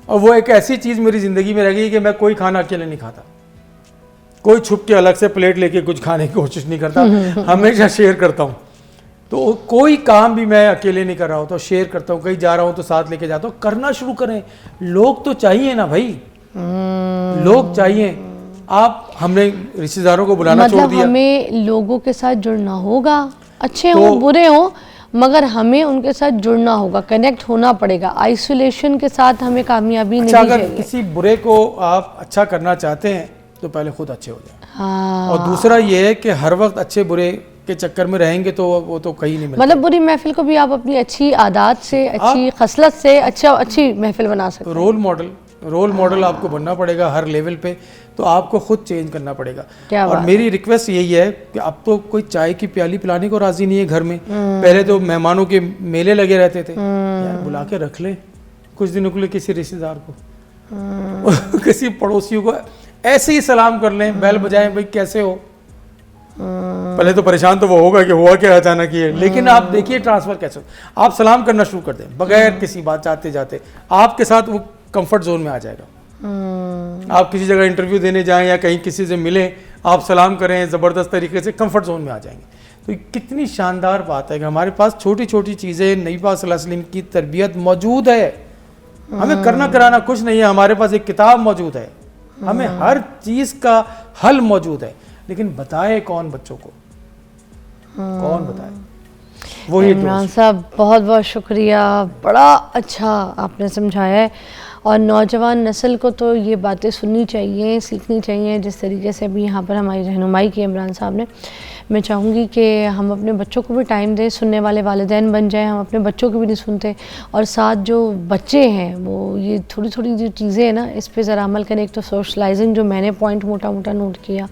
और वो एक ऐसी चीज़ मेरी ज़िंदगी में रह गई कि मैं कोई खाना अकेले नहीं खाता, कोई छुप के अलग से प्लेट लेके कुछ खाने की कोशिश नहीं करता, हमेशा शेयर करता हूँ। तो कोई काम भी मैं अकेले नहीं कर रहा हूँ तो शेयर करता हूँ, कहीं जा रहा हूँ तो साथ लेके जाता हूँ। करना शुरू करें, लोग तो चाहिए ना भाई, लोग चाहिए। आप हमने रिश्तेदारों को बुलाना छोड़ दिया। हमें लोगों के साथ जुड़ना होगा, अच्छे हों बुरे हों, मगर हमें उनके साथ जुड़ना होगा, कनेक्ट होना पड़ेगा। आइसोलेशन के साथ हमें कामयाबी नहीं अगर चाहिए। किसी बुरे को आप अच्छा करना चाहते हैं तो पहले खुद अच्छे हो जाए। हाँ। और दूसरा ये है कि हर वक्त अच्छे बुरे के चक्कर में रहेंगे तो वो तो कहीं नहीं मिलता। मतलब बुरी महफिल को भी आप अपनी अच्छी आदत से, अच्छी खसलत से अच्छी महफिल बना सकते हैं। रोल मॉडल आपको बनना पड़ेगा हर लेवल पे, तो आपको खुद चेंज करना पड़ेगा। और मेरी रिक्वेस्ट यही है कि अब तो कोई चाय की प्याली पिलाने को राजी नहीं है घर में। पहले तो मेहमानों के मेले लगे रहते थे, यार बुला के रख ले कुछ दिनों के लिए किसी रिश्तेदार को, किसी पड़ोसियों को ऐसे ही सलाम कर लें, बैल बजाएं, भाई कैसे हो। पहले तो परेशान तो वो होगा कि हुआ क्या अचानक ये, लेकिन आप देखिए ट्रांसफर कैसे हो। आप सलाम करना शुरू कर दें बगैर किसी बात जाते जाते, आपके साथ वो कंफर्ट जोन में आ जाएगा। आप किसी जगह इंटरव्यू देने जाएं या कहीं किसी से मिलें, आप सलाम करें, ज़बरदस्त तरीके से कंफर्ट जोन में आ जाएंगे। तो ये कितनी शानदार बात है कि हमारे पास छोटी छोटी चीज़ें नबी पाक सल्लल्लाहु अलैहि वसल्लम की तरबियत मौजूद है। हमें करना कराना कुछ नहीं है, हमारे पास एक किताब मौजूद है, हमें हर चीज़ का हल मौजूद है, लेकिन बताए कौन बच्चों को, कौन बताए? वही इमरान साहब बहुत बहुत शुक्रिया, बड़ा अच्छा आपने समझाया है। और नौजवान नस्ल को तो ये बातें सुननी चाहिए, सीखनी चाहिए, जिस तरीके से अभी यहाँ पर हमारी रहनुमाई की इमरान साहब ने। मैं चाहूँगी कि हम अपने बच्चों को भी टाइम दें, सुनने वाले वालिदैन बन जाएं। हम अपने बच्चों को भी नहीं सुनते, और साथ जो बच्चे हैं वो ये थोड़ी थोड़ी जो चीज़ें हैं ना, इस पे ज़रा अमल करें। एक तो सोशलाइजिंग जो मैंने पॉइंट मोटा मोटा नोट किया,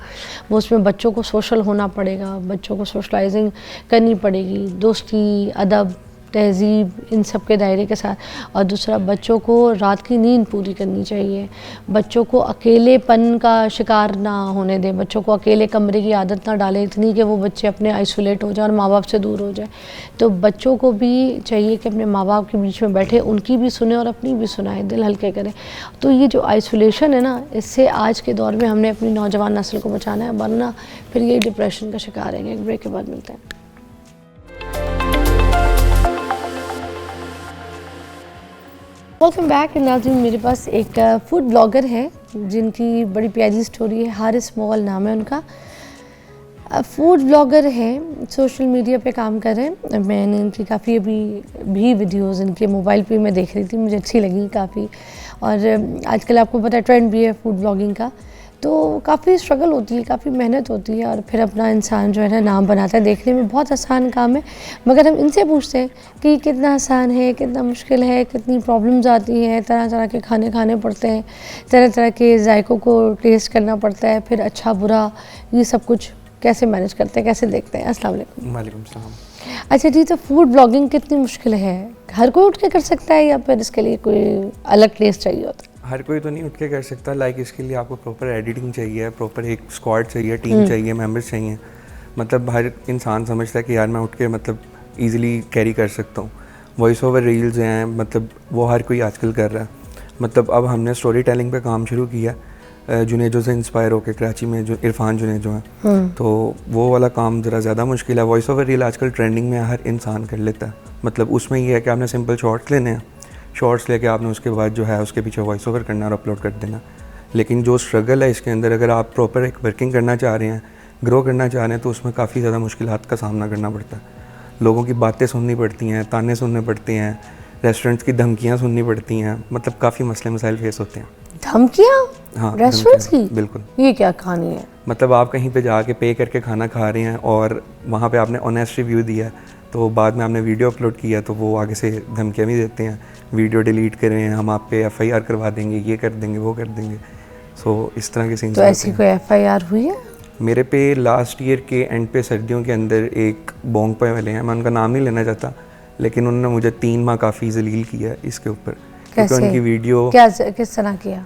वो उसमें बच्चों को सोशल होना पड़ेगा, बच्चों को सोशलाइजिंग करनी पड़ेगी, दोस्ती, अदब, तहज़ीब, इन सब के दायरे के साथ। और दूसरा, बच्चों को रात की नींद पूरी करनी चाहिए, बच्चों को अकेलेपन का शिकार ना होने दें, बच्चों को अकेले कमरे की आदत ना डालें इतनी कि वो बच्चे अपने आइसोलेट हो जाए और माँ बाप से दूर हो जाए। तो बच्चों को भी चाहिए कि अपने माँ बाप के बीच में बैठे, उनकी भी सुने और अपनी भी सुनाएं, दिल हल्के करें। तो ये जो आइसोलेशन है ना, इससे आज के दौर में हमने अपनी नौजवान नस्ल को बचाना है, वरना फिर ये डिप्रेशन का शिकार रहेंगे। एक ब्रेक के बाद मिलते हैं। Welcome back. नाज़रीन, मेरे पास एक फूड ब्लॉगर है जिनकी बड़ी प्यारी स्टोरी है। हारिस मोगल नाम है उनका। फूड ब्लॉगर हैं, सोशल मीडिया पे काम कर रहे हैं। मैंने इनकी काफ़ी अभी भी वीडियोस इनके मोबाइल पे मैं देख रही थी, मुझे अच्छी लगी काफ़ी। और आजकल आपको पता है ट्रेंड भी है फूड ब्लॉगिंग का, तो काफ़ी स्ट्रगल होती है, काफ़ी मेहनत होती है, और फिर अपना इंसान जो है ना नाम बनाता है। देखने में बहुत आसान काम है, मगर हम इनसे पूछते हैं कि कितना आसान है, कितना मुश्किल है, कितनी प्रॉब्लम्स आती हैं, तरह तरह के खाने खाने पड़ते हैं, तरह तरह के जायकों को टेस्ट करना पड़ता है, फिर अच्छा बुरा ये सब कुछ कैसे मैनेज करते हैं, कैसे देखते हैं। अस्सलाम वालेकुम। वालेकुम सलाम। अच्छा जी, तो फूड ब्लॉगिंग कितनी मुश्किल है? हर कोई उठ के कर सकता है या फिर इसके लिए कोई अलग टेस्ट चाहिए होता है? हर कोई तो नहीं उठ के कर सकता, लाइक इसके लिए आपको प्रॉपर एडिटिंग चाहिए, प्रॉपर एक स्क्वाड चाहिए, टीम चाहिए, मेंबर्स चाहिए। मतलब हर इंसान समझता है कि यार मैं उठ के मतलब इजीली कैरी कर सकता हूँ। वॉइस ओवर रील्स हैं, मतलब वो हर कोई आजकल कर रहा है। मतलब अब हमने स्टोरी टेलिंग पे काम शुरू किया, जुनेजो से इंस्पायर होकर कराची में जो इरफान जुनेजो हैं, तो वो वाला काम ज़रा ज़्यादा मुश्किल है। वॉइस ओवर रील आजकल ट्रेंडिंग में हर इंसान कर लेता है। मतलब उसमें ये है कि आपने सिंपल शॉर्ट्स लेने हैं, शॉर्ट्स लेके आपने उसके बाद जो है उसके पीछे वॉइस ओवर करना और अपलोड कर देना। लेकिन जो स्ट्रगल है इसके अंदर, अगर आप प्रॉपर एक वर्किंग करना चाह रहे हैं, ग्रो करना चाह रहे हैं, तो उसमें काफ़ी ज़्यादा मुश्किलात का सामना करना पड़ता है। लोगों की बातें सुननी पड़ती हैं, ताने सुनने पड़ते हैं, रेस्टोरेंट्स की धमकियाँ सुननी पड़ती हैं, मतलब काफ़ी मसले मसाइल फेस होते हैं। धमकियाँ? हाँ, रेस्टोरेंट्स की? धमकियाँ, बिल्कुल। ये क्या कहानी है? मतलब आप कहीं पे जाके पे करके खाना खा रहे हैं और वहाँ पे आपने ऑनेस्ट रिव्यू दिया, तो बाद में आपने वीडियो अपलोड किया तो वो आगे से धमकियाँ भी देते हैं, वीडियो डिलीट कर रहे हैं, हम आप पे FIR करवा देंगे, ये कर देंगे, वो कर देंगे। सो इस तरह के सीन्स तो ऐसी कोई FIR हुई है? मेरे पे लास्ट ईयर के एंड पे सर्दियों के अंदर एक बोंग पे वाले हैं, मैं उनका नाम नहीं लेना चाहता, लेकिन उन्होंने मुझे 3 माह काफ़ी जलील किया है इसके ऊपर। कैसे? उनकी वीडियो किस तरह किया?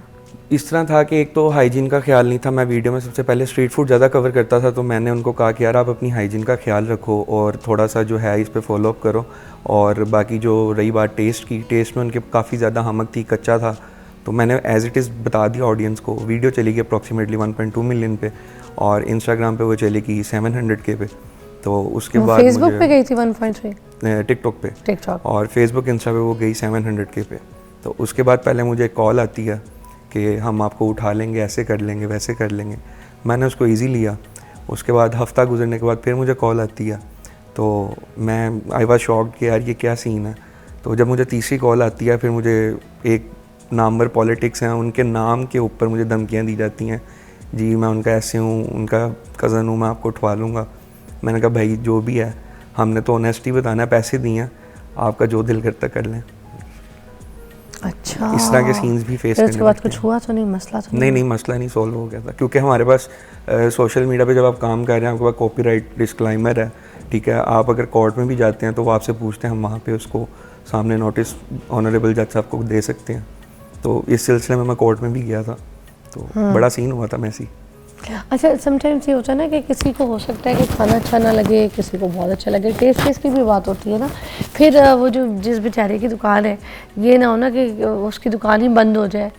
इस तरह था कि एक तो हाइजीन का ख्याल नहीं था। मैं वीडियो में सबसे पहले स्ट्रीट फूड ज़्यादा कवर करता था, तो मैंने उनको कहा कि यार आप अपनी हाइजीन का ख्याल रखो और थोड़ा सा जो है इस पे फॉलो अप करो। और बाकी जो रही बात टेस्ट की, टेस्ट में उनके काफ़ी ज़्यादा हमक थी, कच्चा था, तो मैंने एज इट इज़ बता दिया ऑडियंस को। वीडियो चली गई अप्रॉक्सीमेटली 1.2 मिलियन पे और इंस्टाग्राम पे वो चलेगी 700K पे। तो उसके बाद फेसबुक पे गई थी 1.3, टिकटॉक पे, टिकटॉक और फेसबुक इंस्टा पे वो गई 700K पे। तो उसके बाद पहले मुझे कॉल आती है कि हम आपको उठा लेंगे, ऐसे कर लेंगे, वैसे कर लेंगे। मैंने उसको इजी लिया। उसके बाद हफ्ता गुजरने के बाद फिर मुझे कॉल आती है, तो मैं आई वाज शॉक्ड कि यार ये क्या सीन है। तो जब मुझे तीसरी कॉल आती है, फिर मुझे एक नामवर पॉलिटिक्स हैं, उनके नाम के ऊपर मुझे धमकियाँ दी जाती हैं, जी मैं उनका ऐसे हूँ, उनका कज़न हूँ, मैं आपको उठवा लूँगा। मैंने कहा भाई जो भी है, हमने तो ऑनेस्टी बताना है, पैसे दिए हैं, आपका जो दिल करता कर लें। अच्छा, इस तरह के सीन्स भी फेस फिर करने उसके बाद पड़ते कुछ हैं। हुआ तो नहीं? मसला तो नहीं, मसला नहीं सॉल्व हो गया था, क्योंकि हमारे पास सोशल मीडिया पे जब आप काम कर रहे हैं, आपके पास कॉपीराइट डिस्क्लेमर है, ठीक है। आप अगर कोर्ट में भी जाते हैं तो वो आपसे पूछते हैं, हम वहाँ पे उसको सामने नोटिस ऑनरेबल जज साहब को दे सकते हैं। तो इस सिलसिले में मैं कोर्ट में भी गया था, तो बड़ा सीन हुआ था मैसी। अच्छा, समटाइम्स ये होता है ना कि किसी को हो सकता है कि खाना अच्छा ना लगे, किसी को बहुत अच्छा लगे, टेस्ट की भी बात होती है ना। फिर वो जो जिस बेचारे की दुकान है, ये ना हो ना कि उसकी दुकान ही बंद हो जाए।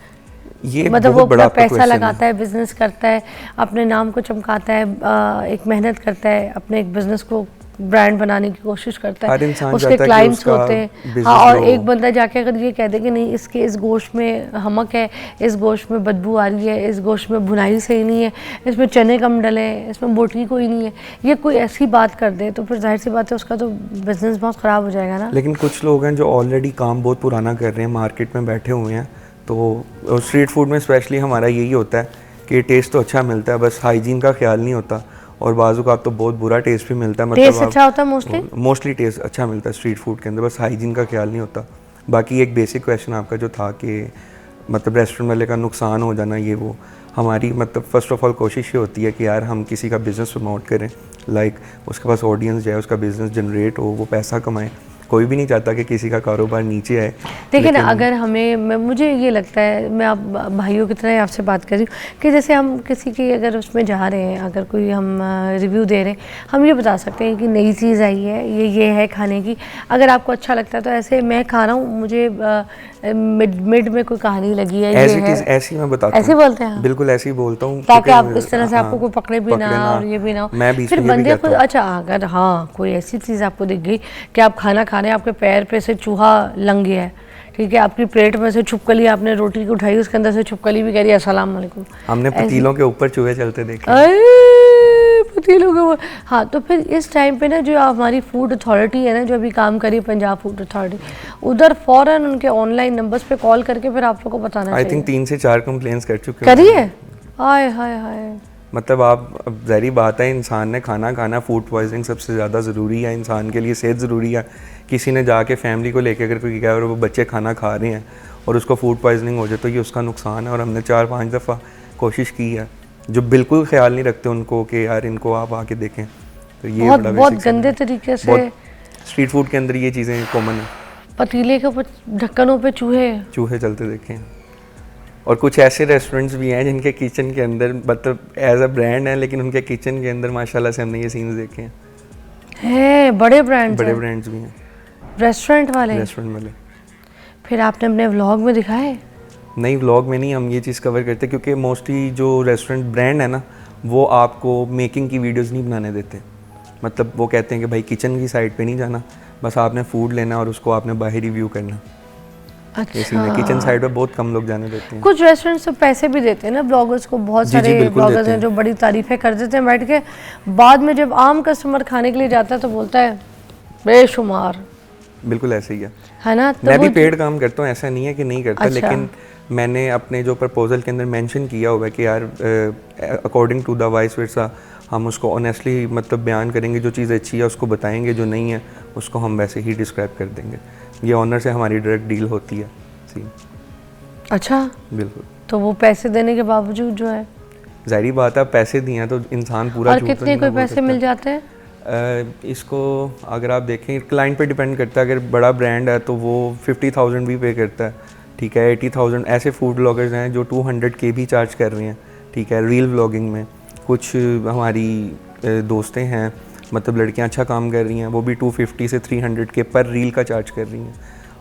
ये मतलब वो बहुत बड़ा अपना आपका पैसा question लगाता है, बिजनेस करता है, अपने नाम को चमकाता है, एक मेहनत करता है, अपने एक बिजनेस को ब्रांड बनाने की कोशिश करता हर है, इंसान उसके चाहता है कि क्लाइंट्स उसका होते हैं। business हाँ, और grow एक हो। बंदा जाके अगर ये कह दे कि नहीं इसके इस गोश्त में हमक है, इस गोश्त में बदबू आ रही है, इस गोश्त में भुनाई सही नहीं है, इसमें चने कम डले हैं, इसमें बोटी कोई नहीं है, ये कोई ऐसी बात कर दे, तो फिर जाहिर सी बात है उसका तो बिजनेस बहुत ख़राब हो जाएगा ना। लेकिन कुछ लोग हैं जो ऑलरेडी काम बहुत पुराना कर रहे हैं, मार्केट में बैठे हुए हैं, तो स्ट्रीट फूड में स्पेशली हमारा यही होता है कि टेस्ट तो अच्छा मिलता है, बस हाइजीन का ख्याल नहीं होता, और बाजू का तो बहुत बुरा टेस्ट भी मिलता है। टेस्ट अच्छा होता है मोस्टली टेस्ट अच्छा मिलता है स्ट्रीट फूड के अंदर, बस हाइजीन का ख्याल नहीं होता। बाकी एक बेसिक क्वेश्चन आपका जो था कि मतलब रेस्टोरेंट वाले का नुकसान हो जाना, ये वो, हमारी मतलब फ़र्स्ट ऑफ ऑल कोशिश ये होती है कि यार हम किसी का बिज़नेस प्रमोट करें, लाइक उसके पास ऑडियंस जाए, उसका बिज़नेस जनरेट हो, वो पैसा कमाए। कोई भी नहीं चाहता कि किसी का कारोबार नीचे आए। लेकिन अगर हमें मुझे ये लगता है, मैं आप भाइयों की तरह आपसे बात कर रही हूँ कि जैसे हम किसी की अगर उसमें जा रहे हैं, अगर कोई हम रिव्यू दे रहे हैं, हम ये बता सकते हैं कि नई चीज़ आई है, ये है खाने की, अगर आपको अच्छा लगता है तो ऐसे मैं खा रहा हूँ, मुझे मिड में कोई कहानी लगी है, एज इट इज़ ऐसी मैं बताता हूँ, ऐसे बोलते हैं, बिल्कुल ऐसे ही बोलता हूँ, ताकि आप इस तरह से आपको कोई पकड़े भी ना और ये भी ना हो। मैं बीच फिर में ये भी बंदे कहता को हूँ। अच्छा, अगर हाँ कोई ऐसी चीज़ आपको दिख गई कि आप खाना खा रहे हैं, आपके पैर पे से चूहा लंघ गया है, ठीक है, आपकी प्लेट में से छुपकली, आपने रोटी को उठाई, उसके अंदर से छुपकली भी कह रही है अस्सलाम वालेकुम। हमने पतीलों के ऊपर चूहे चलते देखे। पतीलों के ऊपर, हाँ। तो फिर इस टाइम पे ना जो हमारी फूड अथॉरिटी है ना, जो अभी काम करी पंजाब फूड अथॉरिटी, उधर फ़ौरन उनके ऑनलाइन नंबर्स पे कॉल करके फिर आप लोग को बताना आई चाहिए। थिंक 3 से 4 कंप्लेंट्स कर चुके हैं। करिए, हाय हाय हाय। मतलब आप, अब ज़ाहिर बात है, इंसान ने खाना, फूड पॉइजनिंग सबसे ज़्यादा ज़रूरी है, इंसान के लिए सेहत ज़रूरी है। किसी ने जाके फैमिली को लेकर अगर कोई गया और वो बच्चे खाना खा रहे हैं और उसको फूड पॉइजनिंग हो जाए तो ये उसका नुकसान है। और हमने 4-5 दफ़ा कोशिश की है, जो बिल्कुल ख्याल नहीं रखते उनको कि यार इनको आप आके देखें। तो ये बहुत गंदे तरीके से स्ट्रीट फूड के अंदर ये चीज़ें कॉमन है। पतीले के ऊपर ढक्कनों पे चूहे चलते देखे हैं। और कुछ ऐसे रेस्टोरेंट्स भी हैं जिनके किचन के अंदर, मतलब एज अ ब्रांड है, लेकिन उनके किचन के अंदर माशाल्लाह से हमने ये सीन्स देखे हैं। बड़े ब्रांड्स भी हैं, रेस्टोरेंट वाले। फिर आपने अपने व्लॉग में दिखाए? नहीं, व्लॉग में नहीं, हम ये चीज़ कवर करते क्योंकि मोस्टली जो रेस्टोरेंट ब्रांड है ना, वो आपको मेकिंग की वीडियोस नहीं बनाने देते। मतलब वो कहते हैं कि भाई किचन की साइड पे नहीं जाना, बस आपने फूड लेना और उसको आपने बाहर रिव्यू करना। अच्छा, किचन साइड पे बहुत कम लोग जाने देते हैं। कुछ रेस्टोरेंट्स तो पैसे भी देते हैं ना ब्लॉगर्स को, बहुत सारे ब्लॉगर्स हैं जो बड़ी तारीफें कर देते हैं बैठ के, बाद में जब आम कस्टमर खाने के लिए जाता है तो बोलता है बेशुमार, बिल्कुल ऐसे ही है ना? तो मैं भी वो- पेड काम करता हूँ, ऐसा नहीं है कि नहीं करता। अच्छा। लेकिन मैंने अपने जो प्रपोजल के अंदर मेंशन किया हुआ है कि यार according to the vice versa हम उसको ऑनेस्टली मतलब बयान करेंगे, जो चीज़ अच्छी है उसको बताएंगे, जो नहीं है उसको हम वैसे ही डिस्क्राइब कर देंगे। ये ऑनर से हमारी डायरेक्ट डील होती है। जी अच्छा, बिल्कुल। तो वो पैसे देने के बावजूद जो है, ज़ाहिर बात है, पैसे दिए हैं तो इंसान पूरा और झूठ तो कितने नहीं कोई ना बोल पैसे सकता। मिल जाते हैं? इसको अगर आप देखें क्लाइंट पे डिपेंड करता है। अगर बड़ा ब्रांड है तो वो 50,000 भी पे करता है, ठीक है। 80,000 ऐसे फूड ब्लॉगर्स हैं जो 200K भी चार्ज कर रहे हैं, ठीक है, रील ब्लॉगिंग में। कुछ हमारी दोस्तें हैं, मतलब लड़कियां अच्छा काम कर रही हैं, वो भी 250 से 300K पर रील का चार्ज कर रही हैं।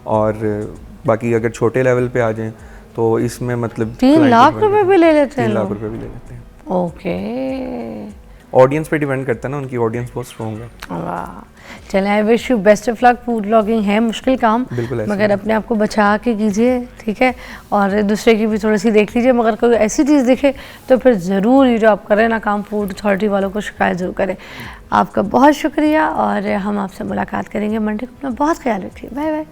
और बाकी अगर छोटे लेवल पे आ जाएं तो इसमें मतलब 3 लाख रुपए भी ले लेते हैं 3 लाख लोग? रुपए भी ले लेते हैं। ओके, ऑडियंस पे डिपेंड करता है ना, उनकी ऑडियंस बहुत स्ट्रॉन्ग है। वाह। चलें, I wish you best of luck. Food blogging है मुश्किल काम, बिल्कुल ऐसे मगर ही। अपने आप को बचा के कीजिए, ठीक है, और दूसरे की भी थोड़ी सी देख लीजिए। मगर कोई ऐसी चीज़ दिखे तो फिर ज़रूर ये जो आप करें ना काम, फूड अथॉरिटी वालों को शिकायत ज़रूर करें। आपका बहुत शुक्रिया, और हम आपसे मुलाकात करेंगे मंडे को। अपना बहुत ख्याल रखिए। Bye bye.